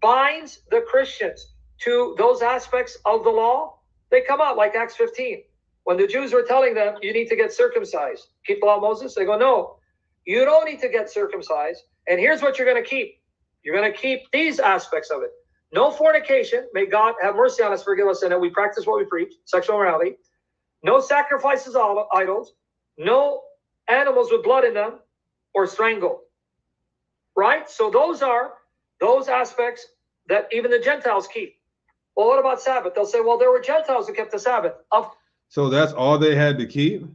binds the Christians to those aspects of the law, they come out like Acts 15. When the Jews were telling them, you need to get circumcised, keep the law of Moses, they go, no, you don't need to get circumcised, and here's what you're going to keep. You're going to keep these aspects of it. No fornication, may God have mercy on us, forgive us, and that we practice what we preach, sexual morality. No sacrifices of idols, no animals with blood in them, or strangled. Right? So those are those aspects that even the Gentiles keep. Well, what about Sabbath? They'll say, well, there were Gentiles who kept the Sabbath. So that's all they had to keep?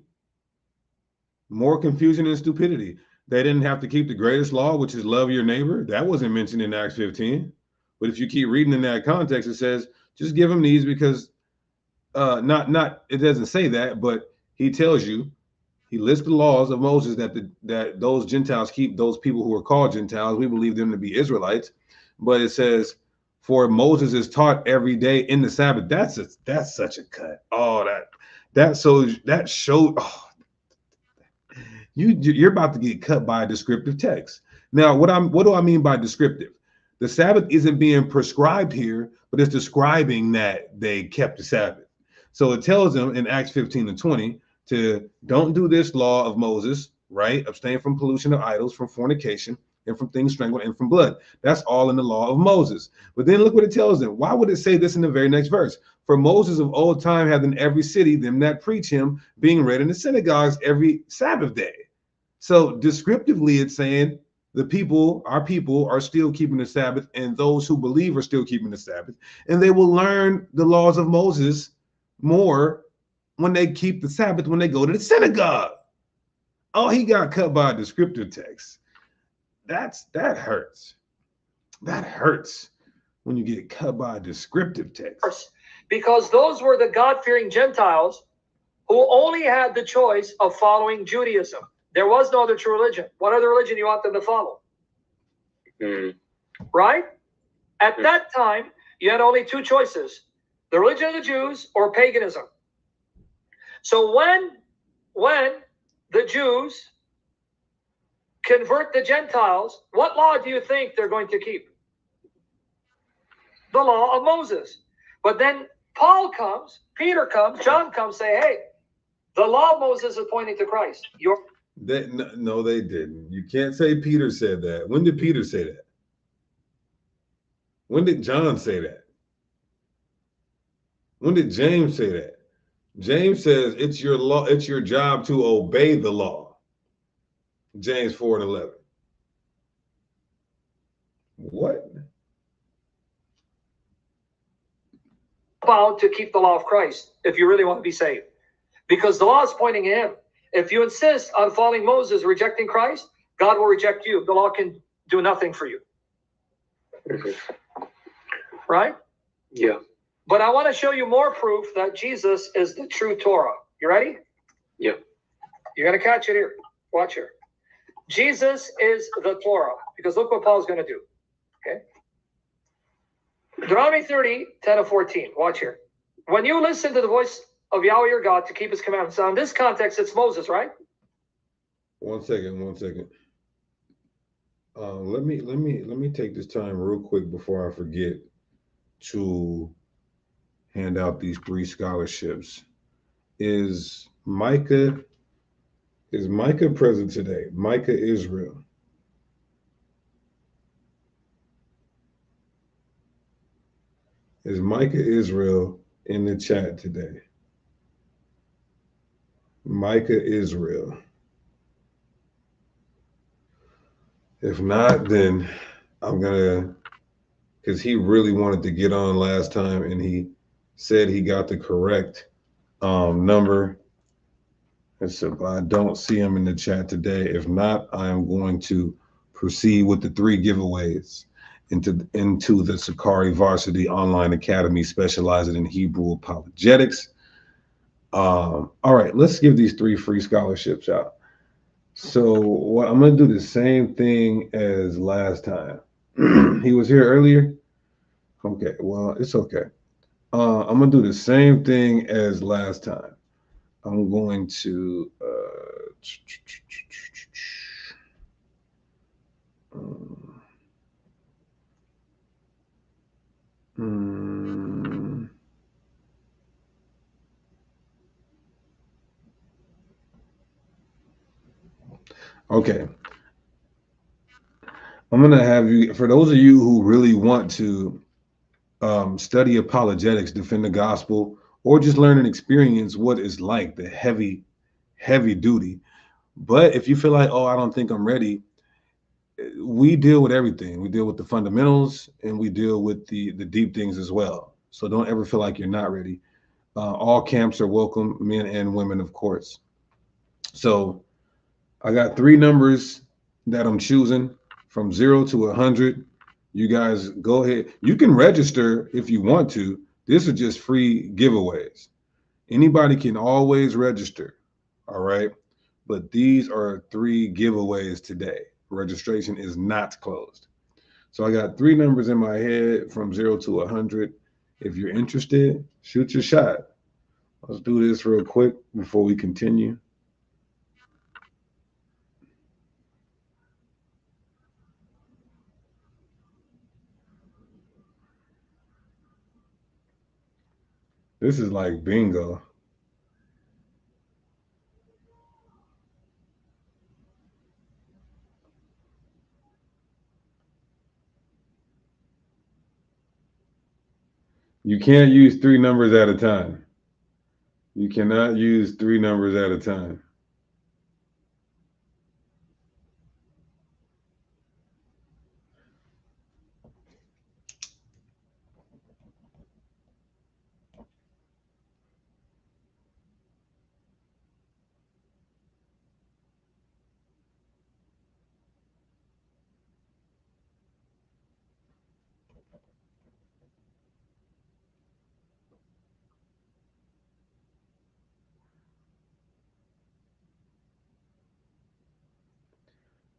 More confusion and stupidity. They didn't have to keep the greatest law, which is love your neighbor. That wasn't mentioned in Acts 15. But if you keep reading in that context, it says, just give them these because it doesn't say that, but he tells you, he lists the laws of Moses that those Gentiles keep, those people who are called Gentiles. We believe them to be Israelites. But it says, for Moses is taught every day in the Sabbath. That's such a cut. Oh, that showed. Oh, you're about to get cut by a descriptive text. Now, what do I mean by descriptive? The Sabbath isn't being prescribed here, but it's describing that they kept the Sabbath. So it tells them in Acts 15 and 20 to don't do this law of Moses, right? Abstain from pollution of idols, from fornication, and from things strangled, and from blood. That's all in the law of Moses. But then look what it tells them. Why would it say this in the very next verse? For Moses of old time had in every city them that preach him, being read in the synagogues every Sabbath day. So descriptively, it's saying the people, our people, are still keeping the Sabbath, and those who believe are still keeping the Sabbath, and they will learn the laws of Moses more when they keep the Sabbath, when they go to the synagogue. Oh, he got cut by a descriptive text. That hurts. That hurts when you get cut by a descriptive text. Because those were the God-fearing Gentiles who only had the choice of following Judaism. There was no other true religion. What other religion do you want them to follow? Right? At that time, you had only two choices: the religion of the Jews or paganism. So when the Jews convert the Gentiles, what law do you think they're going to keep? The law of Moses. But then Paul comes, Peter comes, John comes, say, hey, the law of Moses is pointing to Christ. No, they didn't. You can't say Peter said that. When did Peter say that? When did John say that? When did James say that? James says it's your law, it's your job to obey the law. James 4:11. What? Bound to keep the law of Christ if you really want to be saved. Because the law is pointing at him. If you insist on following Moses, rejecting Christ, God will reject you. The law can do nothing for you. Right? Yeah. But I want to show you more proof that Jesus is the true Torah. You ready? Yeah. You're going to catch it here. Watch here. Jesus is the Torah. Because look what Paul's going to do. Okay? Deuteronomy 30:10-14. Watch here. When you listen to the voice of Yahweh your God to keep his commandments. Now in this context, it's Moses, right? One second. Let me take this time real quick before I forget to hand out these 3 scholarships. Is Micah present today? Micah Israel. Is Micah Israel in the chat today? Micah Israel. If not, then I'm gonna, because he really wanted to get on last time and he said he got the correct number. And so I don't see him in the chat today. If not, I am going to proceed with the 3 giveaways into the Sakari Varsity Online Academy, specializing in Hebrew apologetics. All right, let's give these 3 free scholarships out. So what I'm gonna do the same thing as last time. He was here earlier. Okay, well, it's okay. I'm gonna do the same thing as last time. I'm going to okay. I'm gonna have you, for those of you who really want to study apologetics, defend the gospel, or just learn and experience what it's like, the heavy duty. But if you feel like, oh, I don't think I'm ready, we deal with everything. We deal with the fundamentals and we deal with the deep things as well. So don't ever feel like you're not ready. All camps are welcome, men and women, of course. So I got 3 numbers that I'm choosing from 0 to 100. You guys go ahead. You can register if you want to. This is just free giveaways. Anybody can always register. All right. But these are 3 giveaways today. Registration is not closed. So I got 3 numbers in my head from 0 to 100. If you're interested, shoot your shot. Let's do this real quick before we continue. This is like bingo. You can't use 3 numbers at a time. You cannot use 3 numbers at a time.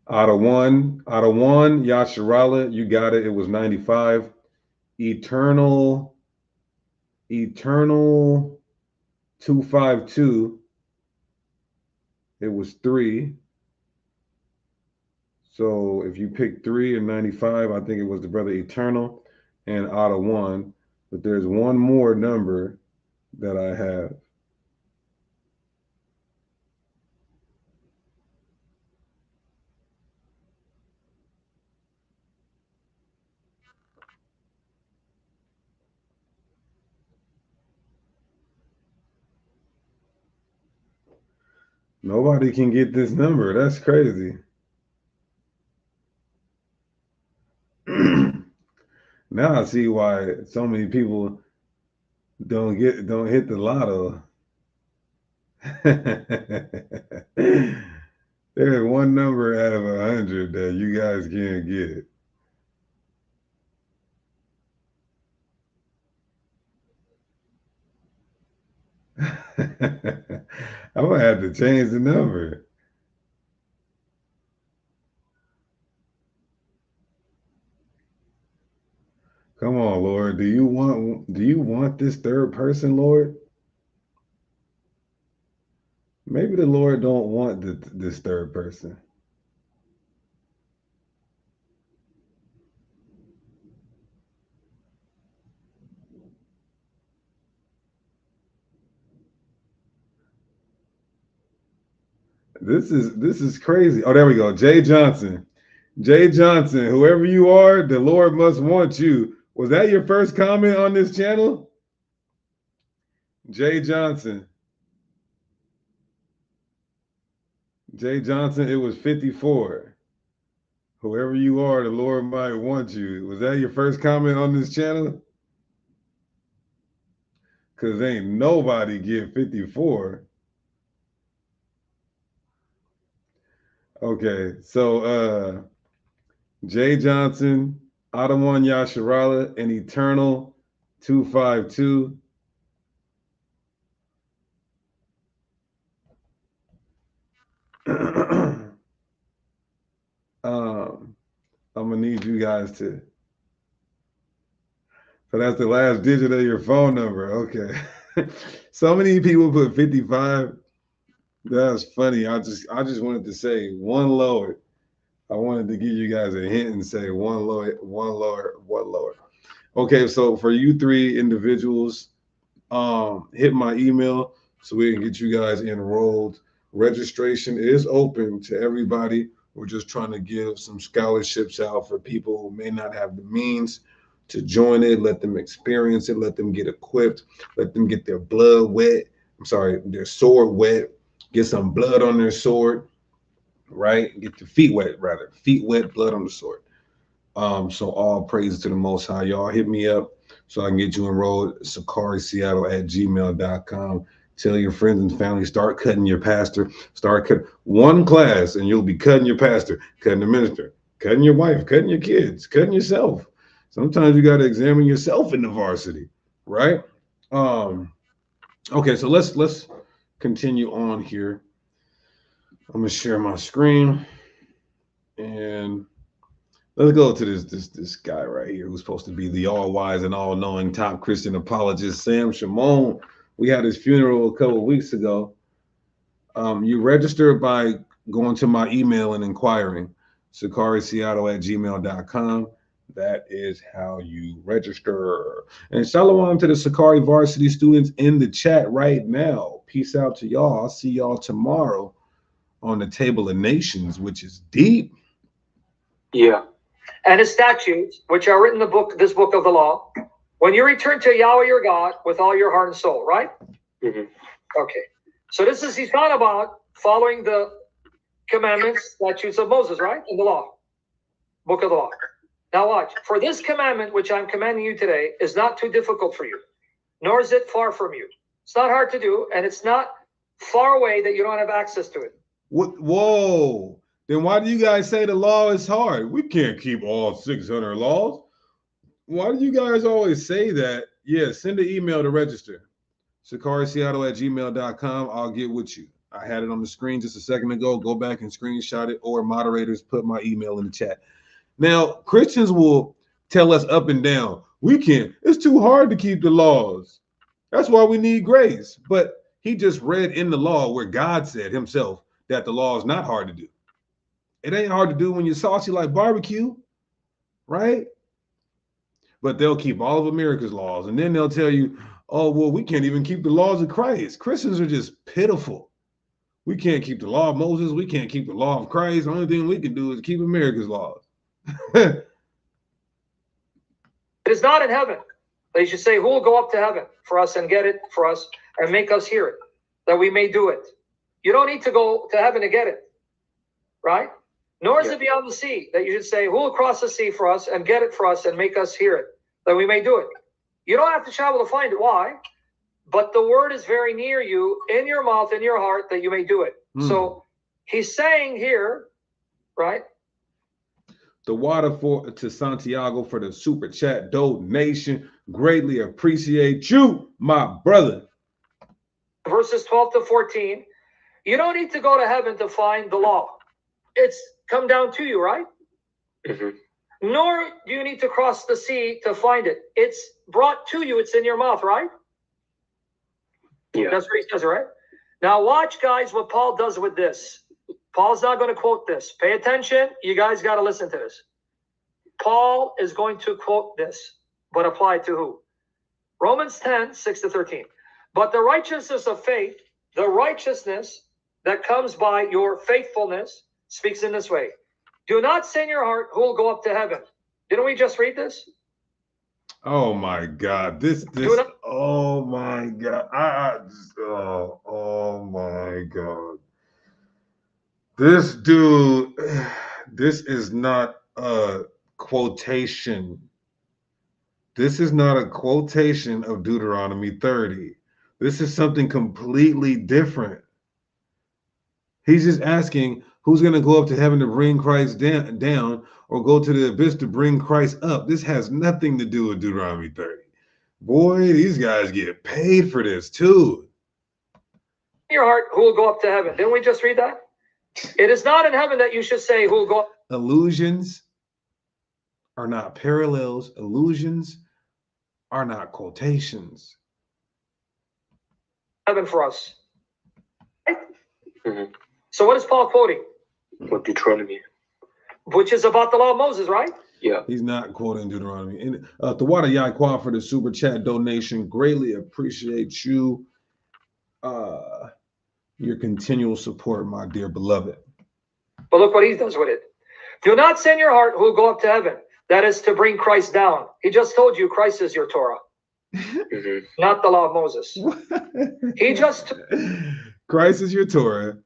Out of one, Yasharala, you got it. It was 95. Eternal 252. It was 3. So if you pick 3 and 95, I think it was the brother Eternal and out of one. But there's one more number that I have. Nobody can get this number. That's crazy. Now I see why so many people don't hit the lotto. There's one number out of 100 that you guys can't get. I'm gonna have to change the number. Come on, Lord. Do you want this third person, Lord? Maybe the Lord don't want this third person. This is crazy. Oh, there we go. Jay Johnson. Jay Johnson, whoever you are, the Lord must want you. Was that your first comment on this channel? Jay Johnson. Jay Johnson, it was 54. Whoever you are, the Lord might want you. Was that your first comment on this channel? Because ain't nobody get 54. Okay, so Jay Johnson, Adawan Yasharala, and Eternal 252. I'm gonna need you guys to. So that's the last digit of your phone number. Okay. So many people put 55. That's funny. I just wanted to say one lower. I wanted to give you guys a hint and say one lower, one lower, one lower. Okay, so for you 3 individuals, hit my email so we can get you guys enrolled. Registration is open to everybody. We're just trying to give some scholarships out for people who may not have the means to join it. Let them experience it. Let them get equipped. Let them get their blood wet. I'm sorry, their sword wet. Get some blood on their sword, right? Get their feet wet, rather. Feet wet, blood on the sword. So all praise to the Most High. Y'all hit me up so I can get you enrolled. SakariSeattle@gmail.com. Tell your friends and family, start cutting your pastor. Start cutting one class and you'll be cutting your pastor, cutting the minister, cutting your wife, cutting your kids, cutting yourself. Sometimes you got to examine yourself in the varsity, right? Okay, so let's continue on here. I'm gonna share my screen and let's go to this guy right here who's supposed to be the all-wise and all-knowing top Christian apologist, Sam Shamoun. We had his funeral a couple of weeks ago. You register by going to my email and inquiring, SakariSeattle@gmail.com. That is how you register. And shalom to the Sakari varsity students in the chat right now. Peace out to y'all. I'll see y'all tomorrow on the Table of Nations, which is deep. Yeah. And his statutes, which are written in this book of the law, When you return to Yahweh your God with all your heart and soul, right? Mhm. Okay. So this is, he's talking about following the commandments, statutes of Moses, right? In the law, book of the law. Now watch. For this commandment, which I'm commanding you today, is not too difficult for you, nor is it far from you. It's not hard to do, and it's not far away that you don't have access to it. What? Whoa. Then why do you guys say the law is hard? We can't keep all 600 laws. Why do you guys always say that? Yeah, send an email to register. SakariSeattle@gmail.com. I'll get with you. I had it on the screen just a second ago. Go back and screenshot it, or moderators put my email in the chat. Now, Christians will tell us up and down, we can't. It's too hard to keep the laws. That's why we need grace. But he just read in the law where God said himself that the law is not hard to do. It ain't hard to do when you're saucy like barbecue, right? But they'll keep all of America's laws. And then they'll tell you, oh, well, we can't even keep the laws of Christ. Christians are just pitiful. We can't keep the law of Moses. We can't keep the law of Christ. The only thing we can do is keep America's laws. It is not in heaven. They should say, who will go up to heaven for us and get it for us and make us hear it, that we may do it. You don't need to go to heaven to get it, right? Nor is it beyond the sea that you should say, who will cross the sea for us and get it for us and make us hear it, that we may do it. You don't have to travel to find it. Why? But the word is very near you, in your mouth, in your heart, that you may do it. So he's saying here, right? The water to Santiago for the super chat donation. Greatly appreciate you, my brother. Verses 12 to 14. You don't need to go to heaven to find the law. It's come down to you, right? Mhm. Nor do you need to cross the sea to find it. It's brought to you. It's in your mouth, right? Yeah. That's what he says, right? Now watch, guys, what Paul does with this. Paul's not going to quote this. Pay attention. You guys got to listen to this. Paul is going to quote this, but apply it to who? Romans 10, 6 to 13. But the righteousness of faith, the righteousness that comes by your faithfulness, speaks in this way. Do not say in your heart, who will go up to heaven. Didn't we just read this? Oh my God. This, oh my God. Oh my God. This dude, this is not a quotation. This is not a quotation of Deuteronomy 30. This is something completely different. He's just asking who's going to go up to heaven to bring Christ down or go to the abyss to bring Christ up. This has nothing to do with Deuteronomy 30. Boy, these guys get paid for this too. In your heart, who will go up to heaven. Didn't we just read that? It is not in heaven that you should say who will go up. Allusions are not parallels. Allusions are not quotations. Heaven for us. Mhm. So what is Paul quoting? What Deuteronomy? Which is about the law of Moses, right? Yeah. He's not quoting Deuteronomy. And Tawada Yaqua for the super chat donation. Greatly appreciate you. Your continual support, my dear beloved. But look what he does with it. Do not say in your heart who will go up to heaven. That is to bring Christ down. He just told you Christ is your Torah, Mhm. not the law of Moses. He just... Christ is your Torah,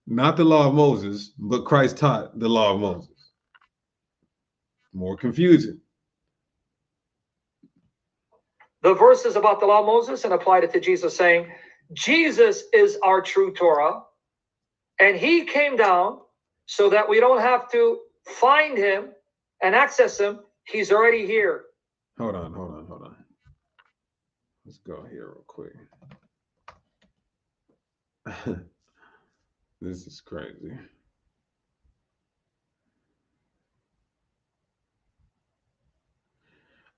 not the law of Moses, but Christ taught the law of Moses. More confusing. The verse is about the law of Moses and applied it to Jesus, saying, Jesus is our true Torah, and he came down so that we don't have to find him and access him. He's already here. Hold on. Let's go here real quick. This is crazy.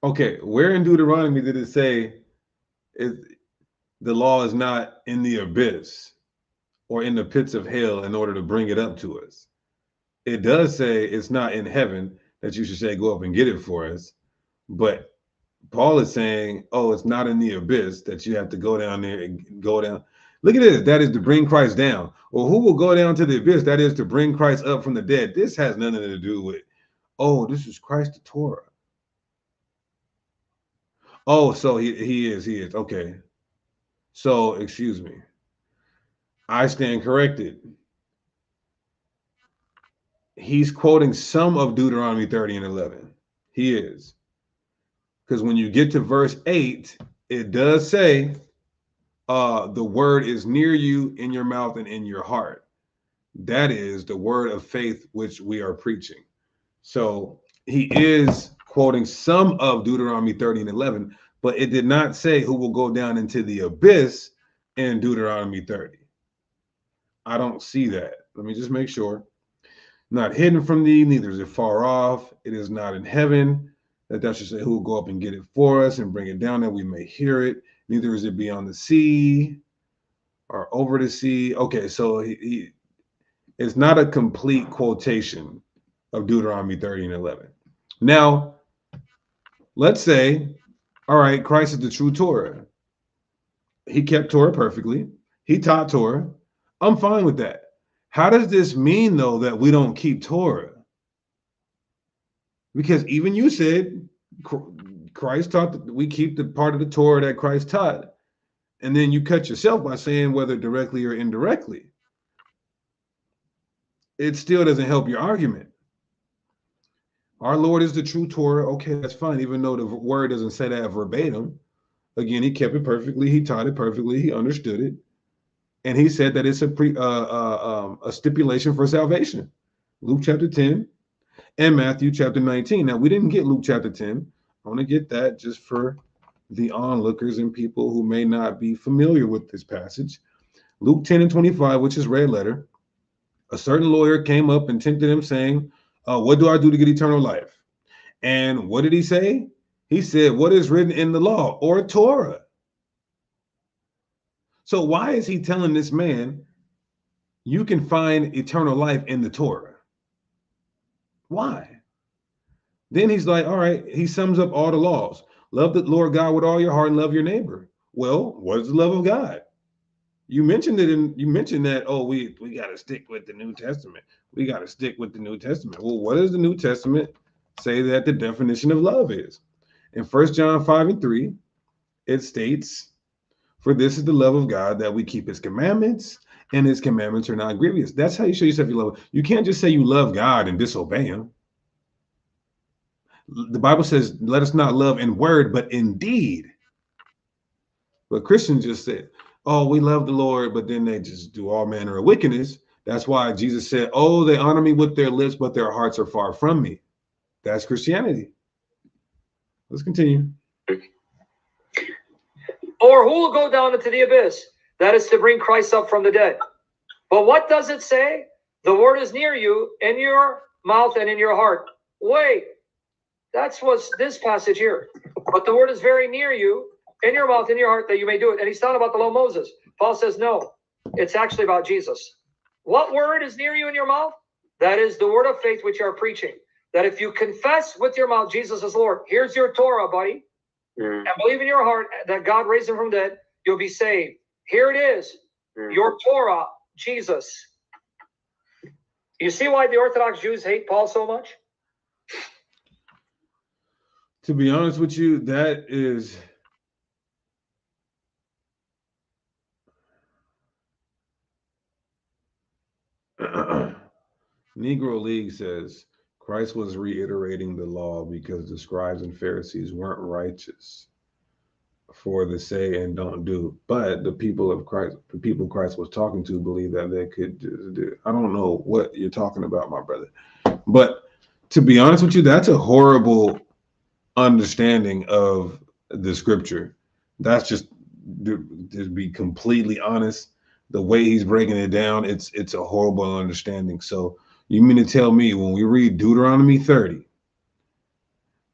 Okay, where in Deuteronomy did it say the law is not in the abyss or in the pits of hell in order to bring it up to us? It does say it's not in heaven that you should say go up and get it for us, but Paul is saying, oh, it's not in the abyss that you have to go down there and go down. Look at this. That is to bring Christ down. Well, who will go down to the abyss? That is to bring Christ up from the dead. This has nothing to do with, oh, this is Christ the Torah. Oh, so he is. Okay. So, excuse me. I stand corrected. He's quoting some of Deuteronomy 30 and 11. He is. Because when you get to verse 8, it does say, the word is near you, in your mouth and in your heart. That is the word of faith which we are preaching. So he is quoting some of Deuteronomy 30 and 11, but it did not say who will go down into the abyss in Deuteronomy 30. I don't see that. Let me just make sure. Not hidden from thee, neither is it far off. It is not in heaven. That should say who will go up and get it for us and bring it down that we may hear it. Neither is it beyond the sea or over the sea. Okay, so it's not a complete quotation of Deuteronomy 30 and 11. Now, let's say, all right, Christ is the true Torah. He kept Torah perfectly. He taught Torah. I'm fine with that. How does this mean, though, that we don't keep Torah? Because even you said Christ taught that we keep the part of the Torah that Christ taught. And then you cut yourself by saying whether directly or indirectly. It still doesn't help your argument. Our Lord is the true Torah. Okay, that's fine, even though the word doesn't say that verbatim. Again, he kept it perfectly. He taught it perfectly. He understood it. And he said that it's a stipulation for salvation. Luke chapter 10 and Matthew chapter 19. Now, we didn't get Luke chapter 10. I want to get that just for the onlookers and people who may not be familiar with this passage. Luke 10 and 25, which is red letter. A certain lawyer came up and tempted him, saying, what do I do to get eternal life? And what did he say? He said, what is written in the law or Torah? So why is he telling this man, you can find eternal life in the Torah? Why? Then he's like, all right, he sums up all the laws. Love the Lord God with all your heart and love your neighbor. Well, what is the love of God? You mentioned it, and you mentioned that, oh, we got to stick with the New Testament. We got to stick with the New Testament. Well, what does the New Testament say that the definition of love is? In 1 John 5 and 3, it states, for this is the love of God, that we keep his commandments, and his commandments are not grievous. That's how you show yourself you love him. You can't just say you love God and disobey him. The Bible says, let us not love in word, but in deed. But Christians just said, oh, we love the Lord, but then they just do all manner of wickedness. That's why Jesus said, oh, they honor me with their lips, but their hearts are far from me. That's Christianity. Let's continue. Or who will go down into the abyss? That is to bring Christ up from the dead. But what does it say? The word is near you, in your mouth and in your heart. Wait, that's what's this passage here. But the word is very near you, in your mouth, in your heart, that you may do it. And he's talking about the law of Moses. Paul says, no, it's actually about Jesus. What word is near you in your mouth? That is the word of faith which you are preaching. That if you confess with your mouth Jesus is Lord, here's your Torah, buddy, and believe in your heart that God raised him from dead, you'll be saved. Here it is, your Torah, Jesus. You see why the Orthodox Jews hate Paul so much? To be honest with you, that is... Negro League says Christ was reiterating the law because the scribes and Pharisees weren't righteous for the say and don't do. But the people of Christ, the people Christ was talking to, believe that they could do. I don't know what you're talking about, my brother. But to be honest with you, that's a horrible understanding of the scripture. That's just, to be completely honest, the way he's breaking it down, it's a horrible understanding. So you mean to tell me when we read Deuteronomy 30,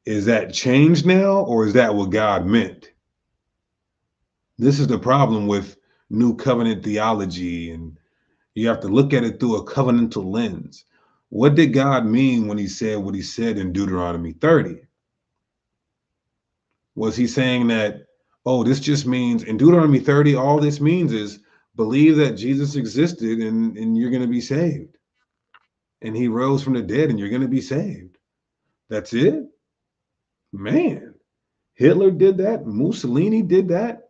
is that changed now, or is that what God meant? This is the problem with new covenant theology, and you have to look at it through a covenantal lens. What did God mean when he said what he said in Deuteronomy 30? Was he saying that, oh, this just means in Deuteronomy 30, all this means is believe that Jesus existed and you're going to be saved. And he rose from the dead and you're going to be saved. That's it? Man, Hitler did that. Mussolini did that.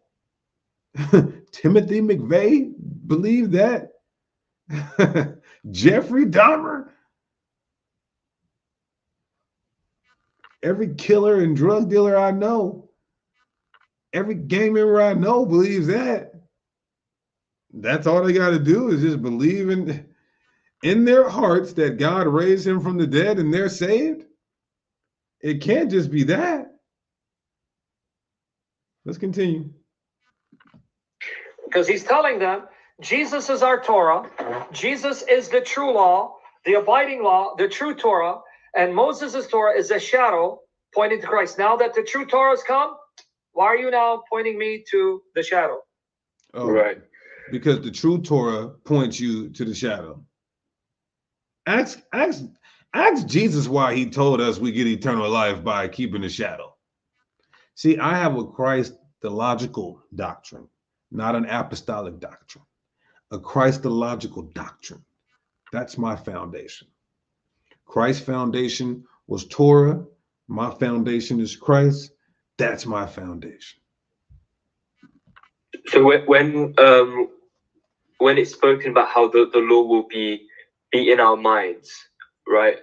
Timothy McVeigh believed that. Jeffrey Dahmer. Every killer and drug dealer I know, every gang member I know believes that. That's all they got to do is just believe in their hearts that God raised him from the dead and they're saved. It can't just be that. Let's continue. Because he's telling them, Jesus is our Torah. Jesus is the true law, the abiding law, the true Torah. And Moses' Torah is a shadow pointing to Christ. Now that the true Torah has come, why are you now pointing me to the shadow? Oh, Right. Because the true Torah points you to the shadow. Ask Jesus why he told us we get eternal life by keeping the shadow. See, I have a Christological doctrine, not an apostolic doctrine. A Christological doctrine. That's my foundation. Christ's foundation was Torah. My foundation is Christ. That's my foundation. So when it's spoken about how the law will be in our minds, right?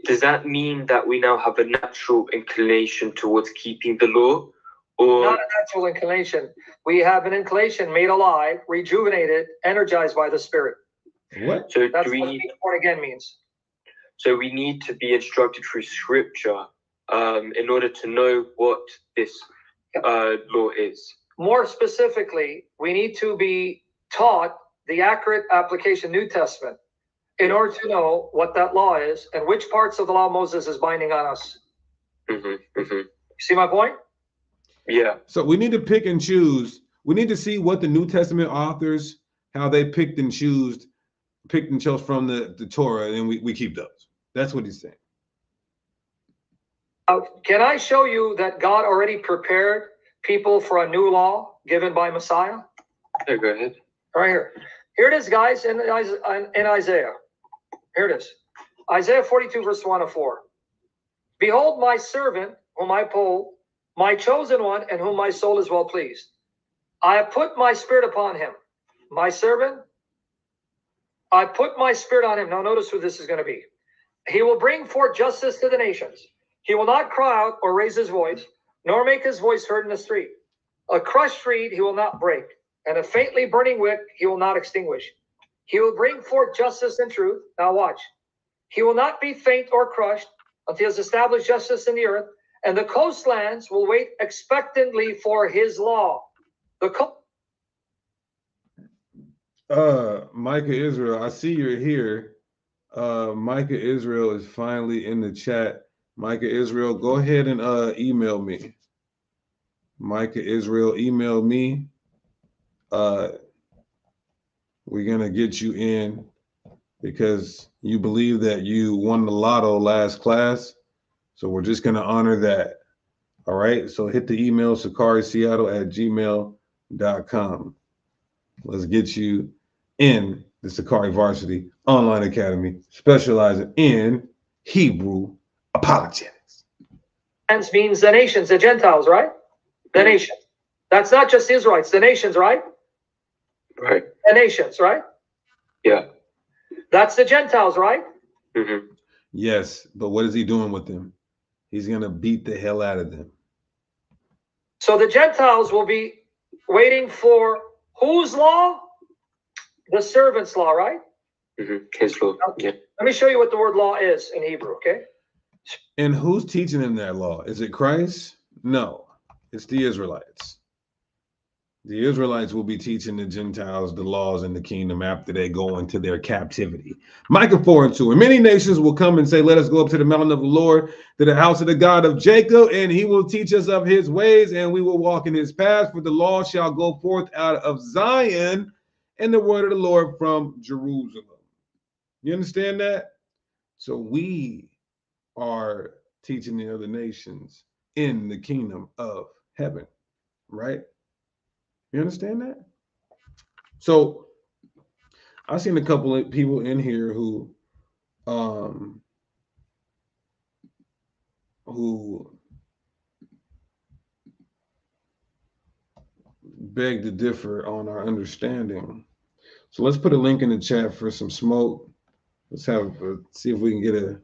Does that mean that we now have a natural inclination towards keeping the law, or not a natural inclination? We have an inclination made alive, rejuvenated, energized by the Spirit. What? So that's what being born again means. So we need to be instructed through Scripture in order to know what this law is. More specifically, we need to be taught the accurate application New Testament in order to know what that law is and which parts of the law Moses is binding on us. See my point? Yeah. So we need to pick and choose. We need to see what the New Testament authors, how they picked and chose from the Torah, and we keep those. That's what he's saying. Can I show you that God already prepared people for a new law given by Messiah? Yeah, go ahead. Right here. Here it is, guys, in Isaiah. Here it is. Isaiah 42, verse 1 to 4. Behold, my servant, whom I uphold, my chosen one, in whom my soul is well pleased. I have put my spirit upon him. My servant, I put my spirit on him. Now notice who this is going to be. He will bring forth justice to the nations. He will not cry out or raise his voice, nor make his voice heard in the street. A crushed reed he will not break, and a faintly burning wick he will not extinguish. He will bring forth justice and truth. Now watch. He will not be faint or crushed until he has established justice in the earth, and the coastlands will wait expectantly for his law. Micah Israel, I see you're here. Micah Israel is finally in the chat. Micah Israel, go ahead and email me. Micah Israel, email me. We're gonna get you in because you believe that you won the lotto last class. So we're just gonna honor that. All right. So hit the email sakariseattle@gmail.com. Let's get you in the Sakari Varsity Online Academy, specializing in Hebrew apologetics. Means the nations, the Gentiles, right? The nations. That's not just Israelites, the nations, right? Right. The nations, right? Yeah. That's the Gentiles, right? Yes, but what is he doing with them? He's going to beat the hell out of them. So the Gentiles will be waiting for whose law? The servant's law, right? His law. Yeah. Let me show you what the word law is in Hebrew, okay? And who's teaching them that law? Is it Christ? No, it's the Israelites. The Israelites will be teaching the Gentiles the laws in the kingdom after they go into their captivity. Micah 4:2. And many nations will come and say, let us go up to the mountain of the Lord, to the house of the God of Jacob, and he will teach us of his ways, and we will walk in his paths. For the law shall go forth out of Zion, and the word of the Lord from Jerusalem. You understand that? So we are teaching the other nations in the kingdom of heaven, right? You understand that? So I've seen a couple of people in here who beg to differ on our understanding. So let's put a link in the chat for some smoke. Let's see if we can get a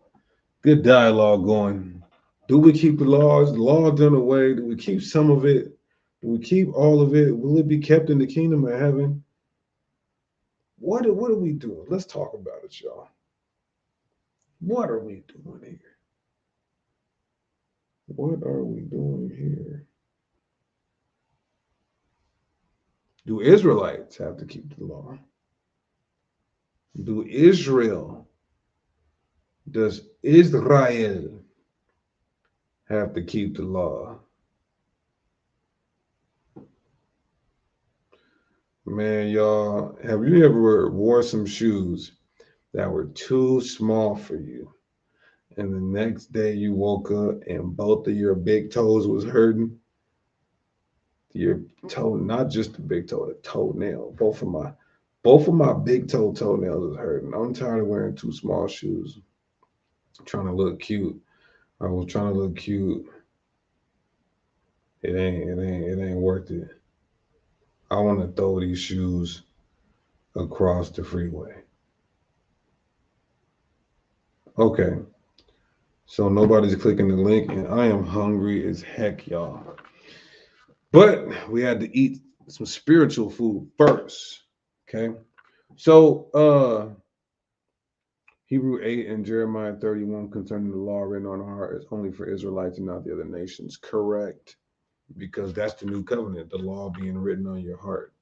good dialogue going. Do we keep the laws? The law done away. Do we keep some of it? Do we keep all of it? Will it be kept in the kingdom of heaven? What are we doing? Let's talk about it, y'all. What are we doing here? What are we doing here? Do Israelites have to keep the law? Does Israel have to keep the law? Man, y'all, have you ever wore some shoes that were too small for you? And the next day you woke up and both of your big toes was hurting? Your toe, not just the big toe, the toenail. Both of my big toenails is hurting. I'm tired of wearing too small shoes. I'm trying to look cute. I was trying to look cute. It ain't worth it. I want to throw these shoes across the freeway. Okay. So nobody's clicking the link, and I am hungry as heck, y'all. But we had to eat some spiritual food first. Okay. So Hebrew 8 and Jeremiah 31 concerning the law written on our heart is only for Israelites and not the other nations. Correct. Because that's the new covenant, the law being written on your heart.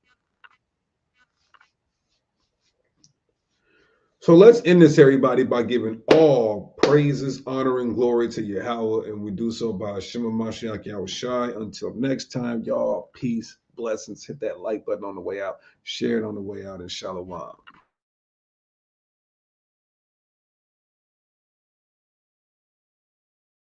So let's end this, everybody, by giving all praises, honor, and glory to Yahweh. And we do so by Shema Mashiach Yahushai. Until next time, y'all, peace, blessings. Hit that like button on the way out. Share it on the way out, and shalom.